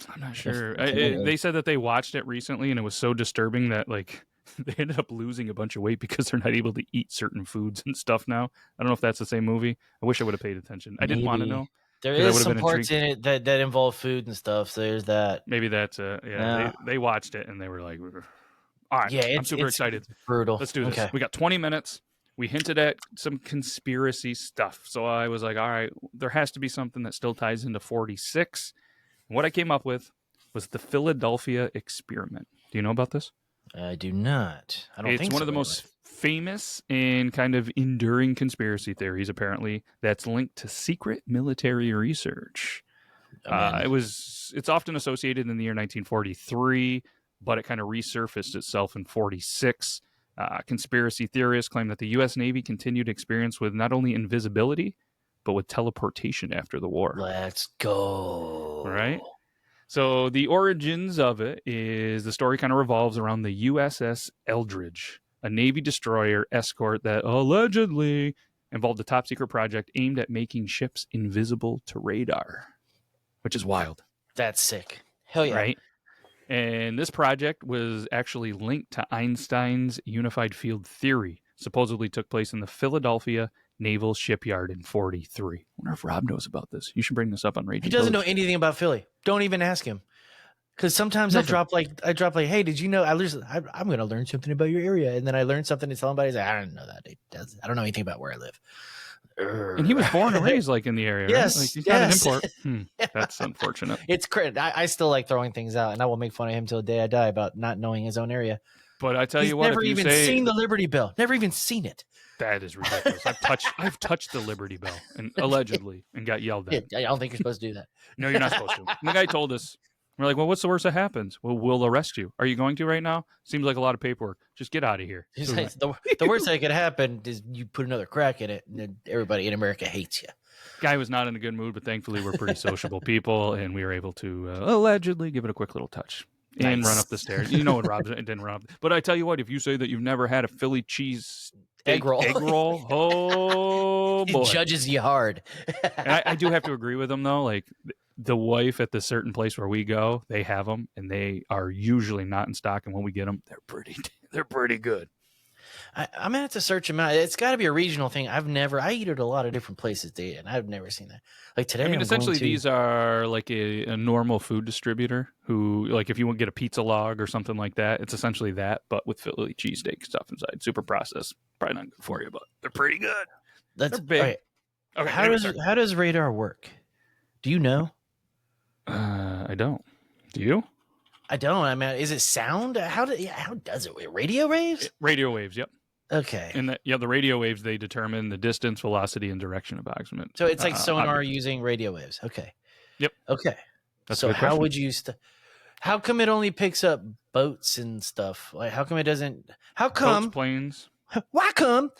I'm not sure. They said that they watched it recently and it was so disturbing that like they ended up losing a bunch of weight because they're not able to eat certain foods and stuff now. I don't know if that's the same movie. I wish I would have paid attention. I didn't want to know. There is some parts in it that involve food and stuff. So there's that. Maybe that's they watched it and they were like, all right, yeah, I'm super excited. It's brutal. Let's do this. Okay. We got 20 minutes. We hinted at some conspiracy stuff. So I was like, all right, there has to be something that still ties into 46. And what I came up with was the Philadelphia experiment. Do you know about this? I do not. I don't think so. It's one of the most famous and kind of enduring conspiracy theories, apparently, that's linked to secret military research. It's often associated in the year 1943, but it kind of resurfaced itself in 46. Conspiracy theorists claim that the U.S. Navy continued experience with not only invisibility, but with teleportation after the war. Let's go. All right. So the origins of it is the story kind of revolves around the USS Eldridge, a Navy destroyer escort that allegedly involved a top secret project aimed at making ships invisible to radar, which is wild. That's sick. Hell yeah. Right? And this project was actually linked to Einstein's unified field theory, supposedly took place in the Philadelphia Naval Shipyard in 43. I wonder if Rob knows about this. You should bring this up on Radio. He doesn't know anything about Philly. Don't even ask him. Because sometimes I drop like, hey, did you know? I'm going to learn something about your area. And then I learn something and tell somebody, I don't know that. I don't know anything about where I live. And he was born and raised like in the area. Yes. Right? Like, he's not an import. That's unfortunate. It's crazy. I still like throwing things out, and I will make fun of him till the day I die about not knowing his own area. But I tell you what, never even seen the Liberty Bell. Never even seen it. That is ridiculous. I've touched the Liberty Bell and allegedly and got yelled at. I don't think you're supposed to do that. No, you're not supposed to. And the guy told us. We're like, well, what's the worst that happens? Well, we'll arrest you. Are you going to right now? Seems like a lot of paperwork. Just get out of here. The worst that could happen is you put another crack in it, and then everybody in America hates you. Guy was not in a good mood, but thankfully we're pretty sociable people, and we were able to allegedly give it a quick little touch and run up the stairs. You know what, Rob didn't run up. But I tell you what, if you say that you've never had a Philly cheese egg roll, oh boy, he judges you hard. And I do have to agree with him though. Like the wife at the certain place where we go, they have them, and they are usually not in stock. And when we get them, they're pretty good. I'm gonna have to search them out. It's got to be a regional thing. I eat at a lot of different places, and I've never seen that. Like today, I mean, essentially, these are like a normal food distributor who, like, if you want to get a pizza log or something like that, it's essentially that, but with Philly cheesesteak stuff inside, super processed. Probably not good for you, but they're pretty good. That's they're big. Right. Okay, how does radar work? Do you know? I don't. Do you? I don't. I mean, is it sound? How does it? Radio waves? Radio waves. Yep. Okay. And the radio waves, they determine the distance, velocity, and direction of approximate. So it's like sonar using radio waves. Okay. Yep. Okay. That's so how would you? How come it only picks up boats and stuff? Like, how come it doesn't? How come boats, planes? Why come?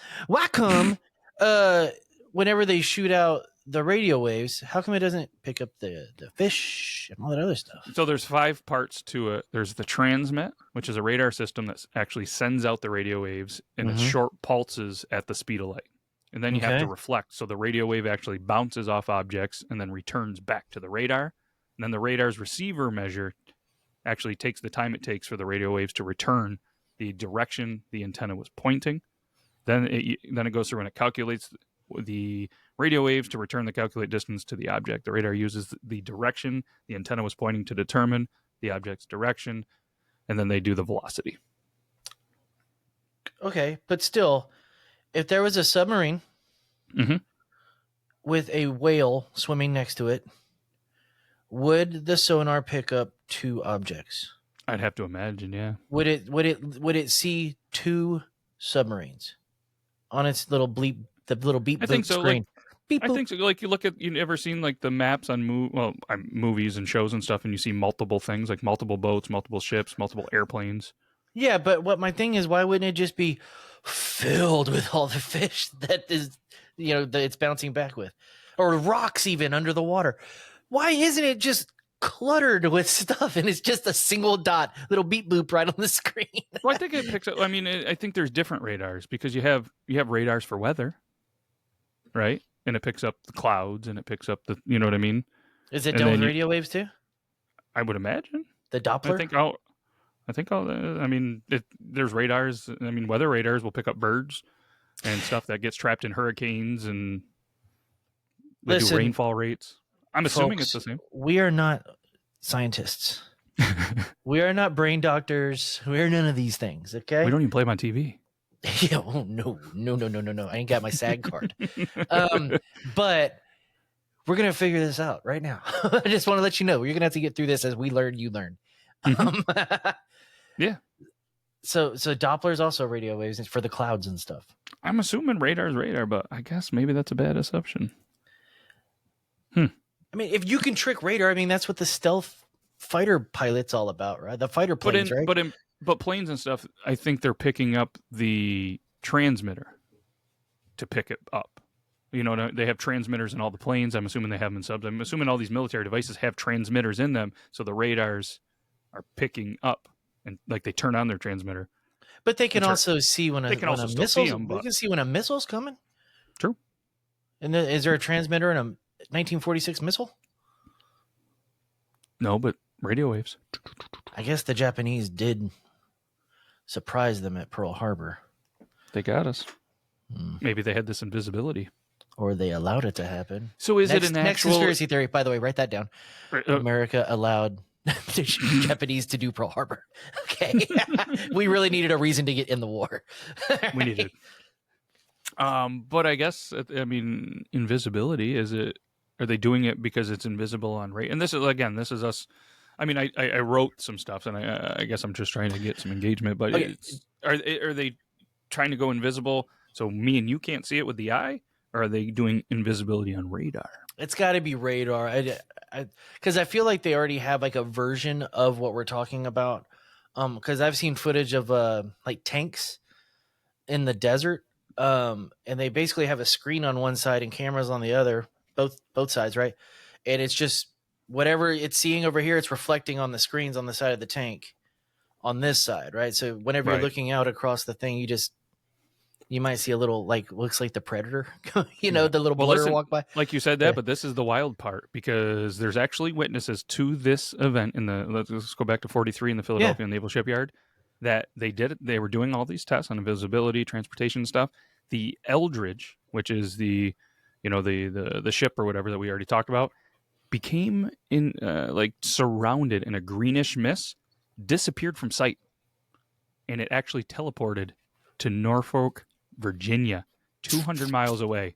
Whenever they shoot out the radio waves, how come it doesn't pick up the fish and all that other stuff? So there's 5 parts to it. There's the transmit, which is a radar system that actually sends out the radio waves and it's short pulses at the speed of light. And then you have to reflect. So the radio wave actually bounces off objects and then returns back to the radar. And then the radar's receiver measure actually takes the time it takes for the radio waves to return the direction the antenna was pointing. Then it goes through and it calculates the radio waves to return the calculate distance to the object. The radar uses the direction the antenna was pointing to determine the object's direction, and then they do the velocity. Okay, but still, if there was a submarine with a whale swimming next to it, would the sonar pick up 2 objects? I'd have to imagine, yeah. Would it see 2 submarines on its little bleep? The little beep. I think so. Screen. I think so. Like you ever seen like the maps on movies and shows and stuff, and you see multiple things like multiple boats, multiple ships, multiple airplanes. Yeah, but what my thing is, why wouldn't it just be filled with all the fish that is, that it's bouncing back with, or rocks even under the water? Why isn't it just cluttered with stuff and it's just a single dot, little beep boop right on the screen? Well, I think it picks up. I mean, I think there's different radars because you have radars for weather. Right, and it picks up the clouds, and it picks up the, you know what I mean? Is it done with radio waves too? I would imagine the Doppler. I mean, there's radars. I mean, weather radars will pick up birds and stuff that gets trapped in hurricanes, and they do rainfall rates. I'm assuming it's the same. We are not scientists. We are not brain doctors. We are none of these things. Okay, we don't even play them on TV. Yeah, oh no! I ain't got my SAG card. But we're gonna figure this out right now. I just want to let you know you're gonna have to get through this as we learn. You learn. Yeah. So Doppler's also radio waves for the clouds and stuff. I'm assuming radar's radar, but I guess maybe that's a bad assumption. I mean, if you can trick radar, I mean, that's what the stealth fighter pilot's all about, right? The fighter planes, right? But planes and stuff, I think they're picking up the transmitter to pick it up. You know, they have transmitters in all the planes. I'm assuming they have them in subs. I'm assuming all these military devices have transmitters in them, so the radars are picking up and like they turn on their transmitter. But they can also see when a missile. They can see when a missile's coming. True. And then, is there a transmitter in a 1946 missile? No, but radio waves. I guess the Japanese did surprise them at Pearl Harbor. They got us. Maybe they had this invisibility. Or they allowed it to happen. So is it an actual... Next conspiracy theory, by the way, write that down. America allowed the Japanese to do Pearl Harbor. Okay. We really needed a reason to get in the war. We needed. But I guess, I mean, invisibility, are they doing it because it's invisible on radio? And this is us. I mean, I wrote some stuff, and I guess I'm just trying to get some engagement, but okay. Are they trying to go invisible so me and you can't see it with the eye? Or are they doing invisibility on radar? It's got to be radar. Because I feel like they already have like a version of what we're talking about. Because I've seen footage of like tanks in the desert, and they basically have a screen on one side and cameras on the other, both sides, right? And it's just whatever it's seeing over here, it's reflecting on the screens on the side of the tank on this side, right? So whenever you're looking out across the thing, you might see a little, like, looks like the Predator, the little blur walk by. Like you said that, but this is the wild part, because there's actually witnesses to this event let's go back to 43 in the Philadelphia Naval Shipyard, that they were doing all these tests on invisibility, transportation stuff. The Eldridge, which is the ship or whatever that we already talked about, became surrounded in a greenish mist, disappeared from sight, and it actually teleported to Norfolk, Virginia, 200 miles away,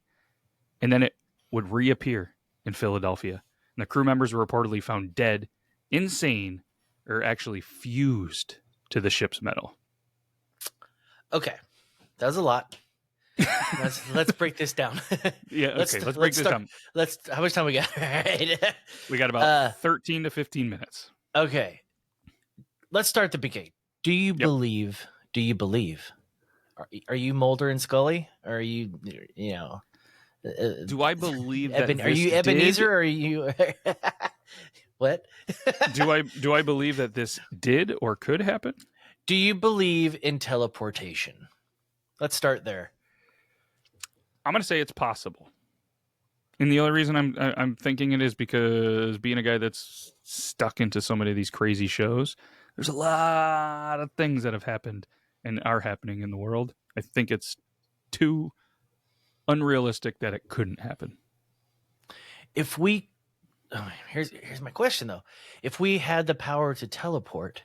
and then it would reappear in Philadelphia. And the crew members were reportedly found dead, insane, or actually fused to the ship's metal. Okay, that was a lot. Let's break this down. Let's break this down. How much time we got? All right. We got about 13 to 15 minutes. Okay, let's start the beginning. Do you believe? Are you Mulder and Scully? Or are you, do I believe that are you Ebenezer or are you what? Do I believe that this did or could happen? Do you believe in teleportation? Let's start there. I'm going to say it's possible. And the only reason I'm thinking it is because being a guy that's stuck into so many of these crazy shows, there's a lot of things that have happened and are happening in the world. I think it's too unrealistic that it couldn't happen. Here's my question though. If we had the power to teleport,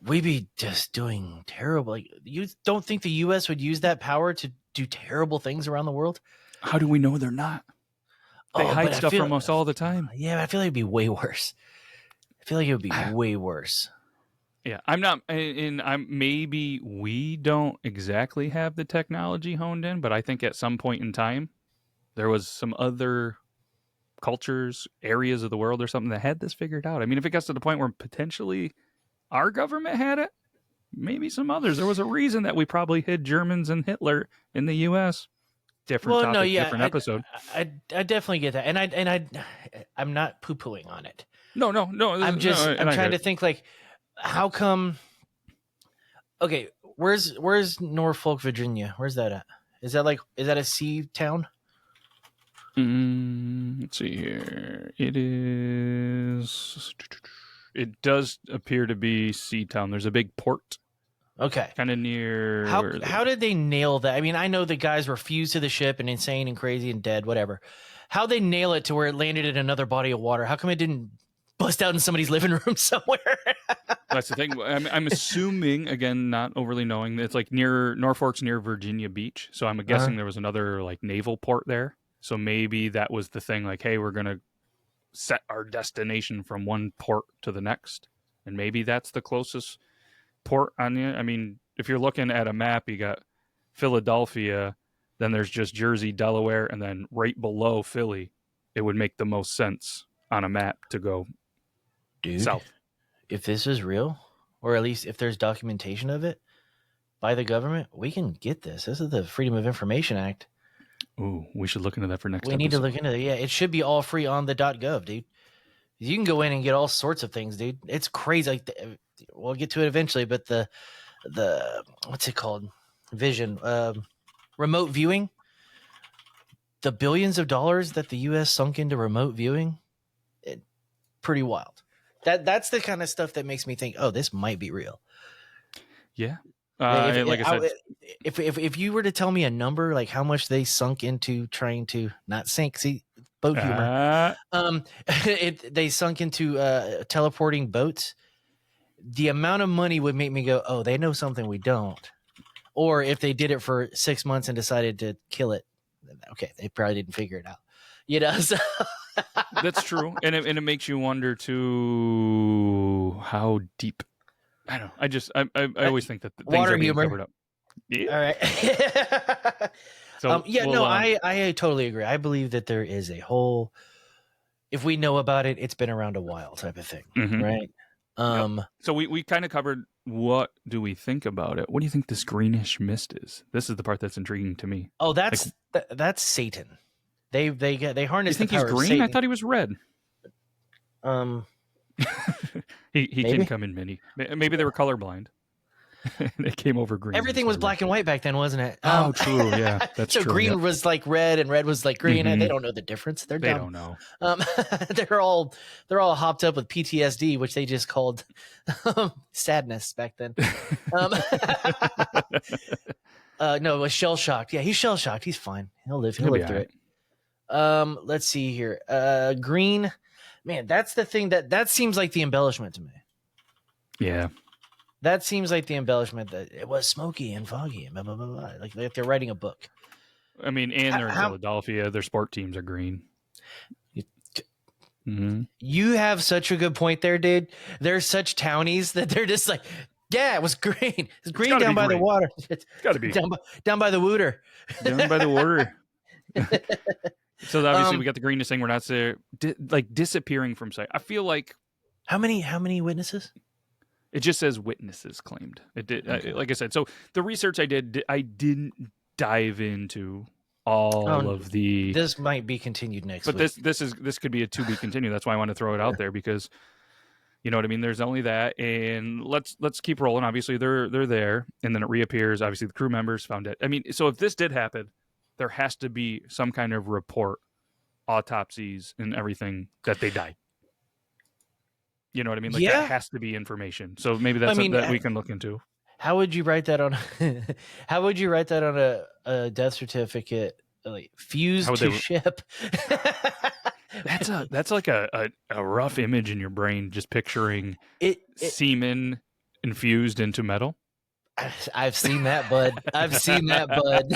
we'd be just doing terrible. Like, you don't think the U.S. would use that power to do terrible things around the world? How do we know they're not? They hide stuff from us all the time. Yeah, I feel like it'd be way worse. I feel like it would be way worse. Yeah, maybe we don't exactly have the technology honed in, but I think at some point in time, there was some other cultures, areas of the world or something that had this figured out. I mean, if it gets to the point where potentially our government had it, maybe some others. There was a reason that we probably hid Germans and Hitler in the U.S. Different episode. I definitely get that, and I'm not poo-pooing on it. No. I'm trying to think, like, how come? Okay, where's Norfolk, Virginia? Where's that at? Is that a sea town? Let's see here. It does appear to be sea town. There's a big port. Okay. Kind of near. How did they nail that? I mean, I know the guys were fused to the ship and insane and crazy and dead, whatever. How they nail it to where it landed in another body of water? How come it didn't bust out in somebody's living room somewhere? That's the thing. I'm assuming, again, not overly knowing, it's like Norfolk's near Virginia Beach. So I'm guessing there was another like naval port there. So maybe that was the thing. Like, hey, we're going to set our destination from one port to the next. And maybe that's the closest port on you. I mean, if you're looking at a map, you got Philadelphia, then there's just Jersey, Delaware, and then right below Philly it would make the most sense on a map to go south. If this is real, or at least if there's documentation of it by the government, we can get this. This is the Freedom of Information Act. Ooh, we should look into that for next We need to look into it. Yeah, it should be all free on the .gov, dude. You can go in and get all sorts of things, dude. It's crazy. Like, we'll get to it eventually, but the what's it called? Vision, remote viewing. The billions of dollars that the U.S. sunk into remote viewing, pretty wild. That's the kind of stuff that makes me think, oh, this might be real. Yeah. If you were to tell me a number, like how much they sunk into trying to not sink, see, boat humor. They sunk into teleporting boats. The amount of money would make me go, oh, they know something we don't. Or if they did it for 6 months and decided to kill it, okay, they probably didn't figure it out. You know, so. That's true, and it makes you wonder too how deep. I don't know. I always think that things are being covered up. Yeah. All right. So I totally agree. I believe that there is a whole. If we know about it, it's been around a while, type of thing, right? Yep. So we kind of covered what do we think about it. What do you think this greenish mist is? This is the part that's intriguing to me. Oh, that's Satan. They harness. You think he's green? Satan. I thought he was red. He can come in mini. Maybe they were colorblind. They came over green. Everything was black and white back then, wasn't it? Oh, true. Yeah, that's so true. Green was like red, and red was like green, and they don't know the difference. They don't know. They're all hopped up with PTSD, which they just called sadness back then. No, it was shell shocked. Yeah, he's shell shocked. He's fine. He'll live through it. Let's see here. Green, man, that's the thing that seems like the embellishment to me. Yeah. That seems like the embellishment that it was smoky and foggy and blah, blah, blah, blah. Like they're writing a book. I mean, and they're in Philadelphia. Their sport teams are green. You have such a good point there, dude. They're such townies that they're just like, yeah, it was green. It's green down by the water. It's got to be. Down by the water. Down by the water. So obviously we got the greenness thing. We're not like disappearing from sight. I feel like how many witnesses? It just says witnesses claimed. It did, like I said. So the research I didn't dive into all of the. This might be continued next week. But this could be a to be continued. That's why I want to throw it out there because, you know what I mean. There's only that, and let's keep rolling. Obviously they're there, and then it reappears. Obviously the crew members found it. I mean, so if this did happen, there has to be some kind of report, autopsies, and everything that they died. You know what I mean? Like that has to be information. So maybe that's that we can look into. How would you write that on? How would you write that on a death certificate? Like fused to ship. That's like a rough image in your brain. Just picturing semen infused into metal. I've seen that, bud. I've seen that, bud.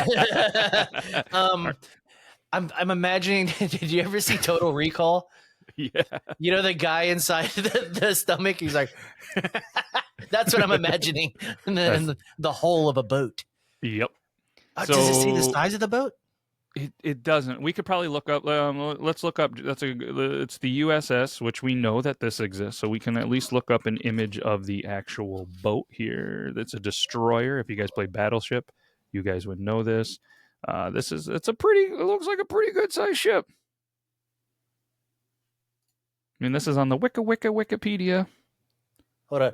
I'm imagining. Did you ever see Total Recall? Yeah. You know the guy inside the stomach? He's like, that's what I'm imagining in the hull of a boat. Yep. Does it see the size of the boat? It doesn't. We could probably look up. Let's look up. It's the USS, which we know that this exists, so we can at least look up an image of the actual boat here. That's a destroyer. If you guys play Battleship, you guys would know this. It looks like a pretty good sized ship. I mean, this is on the Wikipedia. Hold on.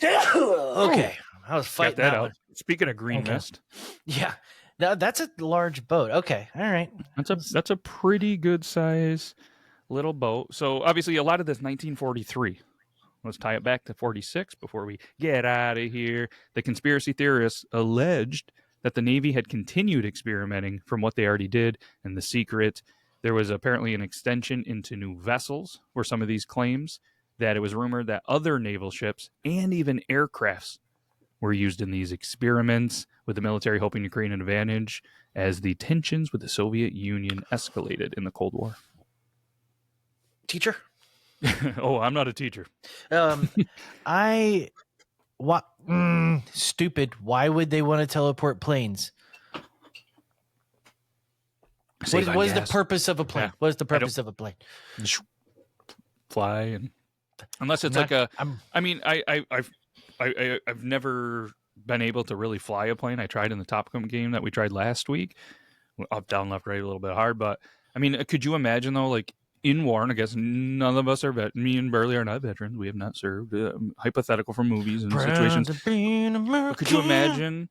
Okay, I was fighting that out. Speaking of green mist, yeah, that's a large boat. Okay, all right. That's a pretty good size little boat. So obviously, a lot of this 1943. Let's tie it back to 46 before we get out of here. The conspiracy theorists alleged that the Navy had continued experimenting from what they already did, and the secret. There was apparently an extension into new vessels for some of these claims, that it was rumored that other naval ships and even aircrafts were used in these experiments, with the military hoping to create an advantage as the tensions with the Soviet Union escalated in the Cold War. Teacher? Oh, I'm not a teacher. Stupid. Why would they want to teleport planes? What is the purpose of a plane? Yeah. What is the purpose of a plane? Fly, and unless it's I've never been able to really fly a plane. I tried in the Top Gun game that we tried last week. Up, down, left, right, a little bit hard, but I mean, could you imagine though, like in war? And I guess none of us are me and Burley are not veterans. We have not served. Hypothetical from movies and situations. But could you imagine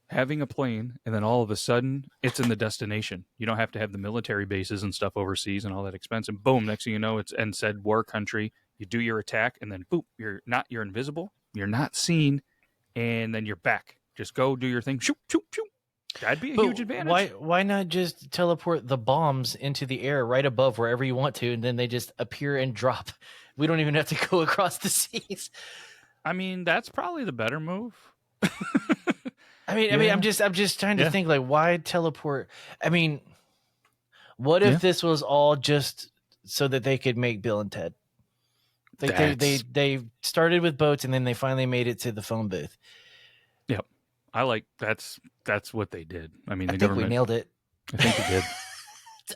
having a plane and then all of a sudden it's in the destination? You don't have to have the military bases and stuff overseas and all that expense. And boom, next thing you know, it's in said war country. You do your attack, and then boop, you're invisible. You're not seen, and then you're back. Just go do your thing. Shoot, shoot, shoot. That'd be a huge advantage. Why not just teleport the bombs into the air right above wherever you want to, and then they just appear and drop? We don't even have to go across the seas. I mean, that's probably the better move. I mean, I'm just trying to think, like, why teleport? I mean, what if this was all just so that they could make Bill and Ted? Like they started with boats, and then they finally made it to the phone booth. Yep. I like that's what they did. I mean, I think we nailed it. I think we did.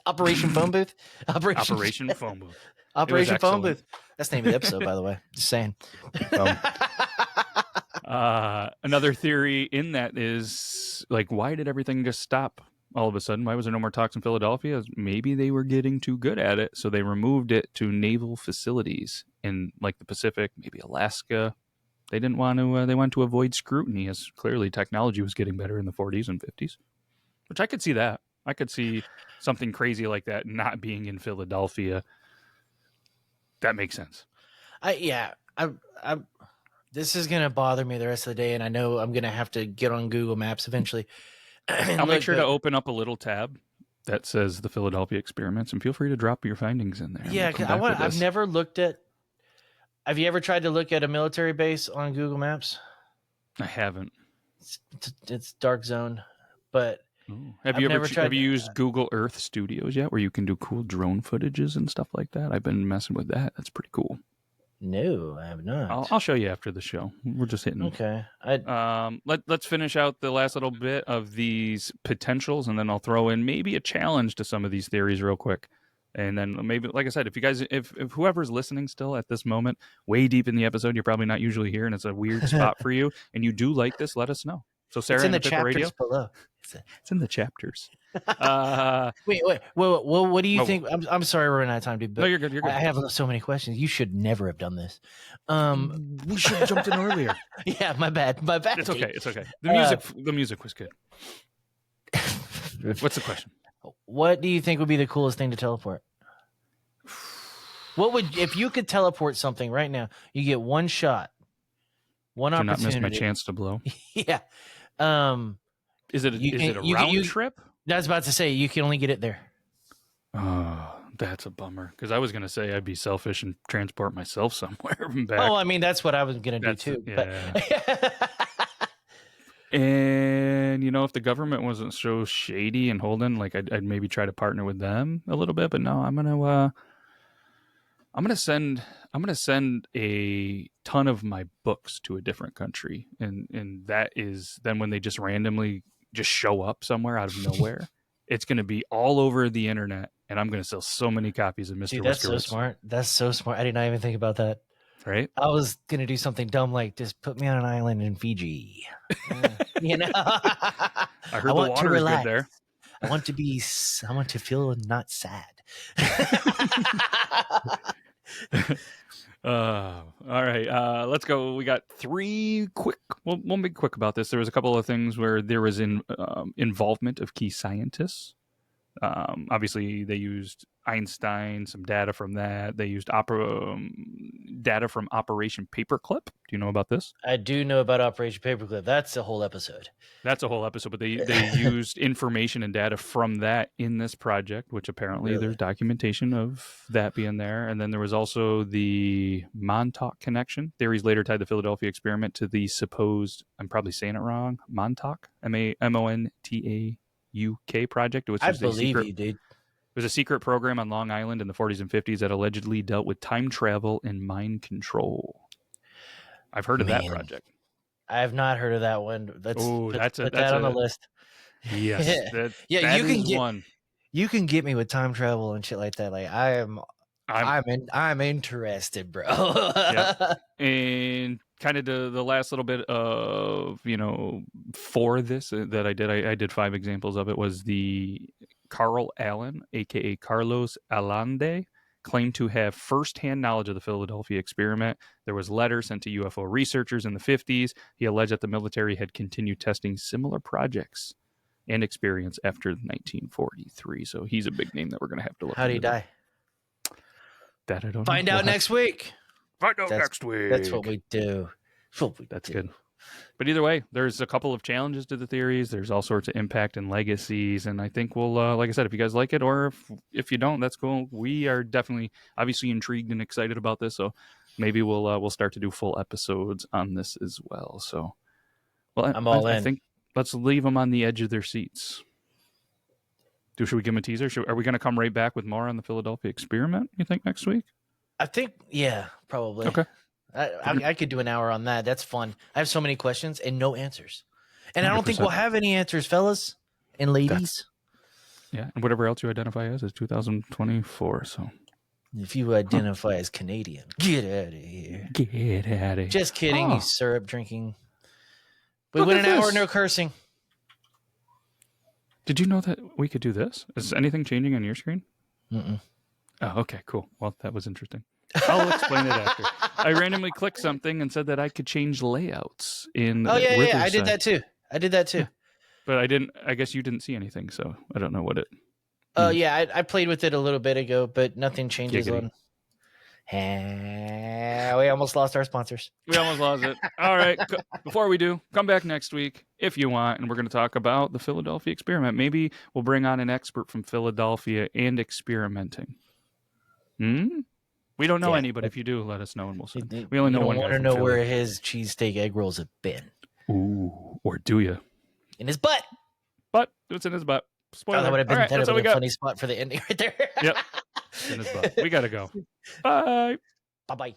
Operation Phone Booth. Operation Phone Booth. Operation Phone Booth. That's the name of the episode, by the way. Just saying. Another theory in that is, like, why did everything just stop all of a sudden? Why was there no more talks in Philadelphia? Maybe they were getting too good at it, so they removed it to naval facilities in, like, the Pacific, maybe Alaska. They didn't want to. They wanted to avoid scrutiny, as clearly technology was getting better in the 40s and 50s. Which I could see that. I could see something crazy like that not being in Philadelphia. That makes sense. This is gonna bother me the rest of the day, and I know I'm gonna have to get on Google Maps eventually. I'll make sure to open up a little tab that says the Philadelphia experiments, and feel free to drop your findings in there. Yeah, I've never looked at. Have you ever tried to look at a military base on Google Maps? I haven't. It's dark zone, but have you used Google Earth Studios yet, where you can do cool drone footages and stuff like that? I've been messing with that. That's pretty cool. No, I have not. I'll show you after the show. We're just hitting. Okay. Let's finish out the last little bit of these potentials, and then I'll throw in maybe a challenge to some of these theories real quick. And then maybe, like I said, if whoever's listening still at this moment, way deep in the episode, you're probably not usually here, and it's a weird spot for you, and you do like this, let us know. So Sarah, it's in the chapters radio, below. It's in the chapters. Wait. Well, what do you think? I'm sorry, we're running out of time, dude. But no, you're good. You're good. I have so many questions. You should never have done this. We should have jumped in earlier. Yeah, my bad. It's okay. It's okay. The music was good. What's the question? What do you think would be the coolest thing to teleport? If you could teleport something right now? You get one shot, one opportunity. Do not miss my chance to blow. Yeah. Is it a round trip? I was about to say you can only get it there. Oh, that's a bummer. Because I was going to say I'd be selfish and transport myself somewhere and back. Oh, I mean, that's what I was going to do too. Yeah. And if the government wasn't so shady and holding, like I'd maybe try to partner with them a little bit. But no, I'm gonna send a ton of my books to a different country, and that is then when they just randomly just show up somewhere out of nowhere, it's gonna be all over the internet, and I'm gonna sell so many copies of Mr. Dude, that's so smart. That's so smart. I did not even think about that. Right? I was gonna do something dumb like just put me on an island in Fiji. I heard the water is good there. I want to feel not sad. All right, let's go. We got three quick. Well, we'll be quick about this. There was a couple of things where there was involvement of key scientists. Obviously, they used Einstein, some data from that. They used data from Operation Paperclip. Do you know about this? I do know about Operation Paperclip. That's a whole episode. But they used information and data from that in this project, which apparently there's documentation of that being there. And then there was also the Montauk connection. Theories later tied the Philadelphia experiment to the supposed, I'm probably saying it wrong, Montauk, MONTAUK project, which was you, dude. It was a secret program on Long Island in the 40s and 50s that allegedly dealt with time travel and mind control. I've heard of that project. I have not heard of that one. Let's put that on the list. Yes. You You can get me with time travel and shit like that. Like I'm interested, bro. Yep. And kind of the last little bit of, for this that I did 5 examples of it, was the Carl Allen, aka Carlos Allende, claimed to have firsthand knowledge of the Philadelphia experiment. There was letters sent to UFO researchers in the 50s. He alleged that the military had continued testing similar projects and experience after 1943. So he's a big name that we're going to have to look How'd he die? That I don't Find know. out next week. Find out next week. That's what we do. That's good. But either way, there's a couple of challenges to the theories. There's all sorts of impact and legacies. And I think we'll, like I said, if you guys like it, or if you don't, that's cool. We are definitely obviously intrigued and excited about this. So maybe we'll start to do full episodes on this as well. So, well, I'm all in. I think let's leave them on the edge of their seats. Should we give them a teaser? Are we going to come right back with more on the Philadelphia experiment, you think, next week? I think, yeah, probably. Okay. I could do an hour on that. That's fun. I have so many questions and no answers. And 100%. I don't think we'll have any answers, fellas and ladies. Yeah, and whatever else you identify as is 2024. So if you identify as Canadian, get out of here. Get out of here. Just kidding, you syrup drinking. We went an hour, no cursing. Did you know that we could do this? Is anything changing on your screen? Mm-mm. Oh, okay, cool. Well, that was interesting. I'll explain it after. I randomly clicked something and said that I could change layouts in. Oh yeah, I did that too. Yeah. But I didn't. I guess you didn't see anything, so I don't know what it. Oh yeah, I played with it a little bit ago, but nothing changes on. We almost lost our sponsors. We almost lost it. All right. Before we do, come back next week if you want, and we're going to talk about the Philadelphia experiment. Maybe we'll bring on an expert from Philadelphia and experimenting. We don't know any, but if you do, let us know, and we'll send. We only know one guy. I want to know where his cheesesteak egg rolls have been. Ooh, or do you? In his butt. But it's in his butt. Spoiler. That would have been, right, a funny spot for the ending right there. Yep. In his butt. We got to go. Bye. Bye-bye.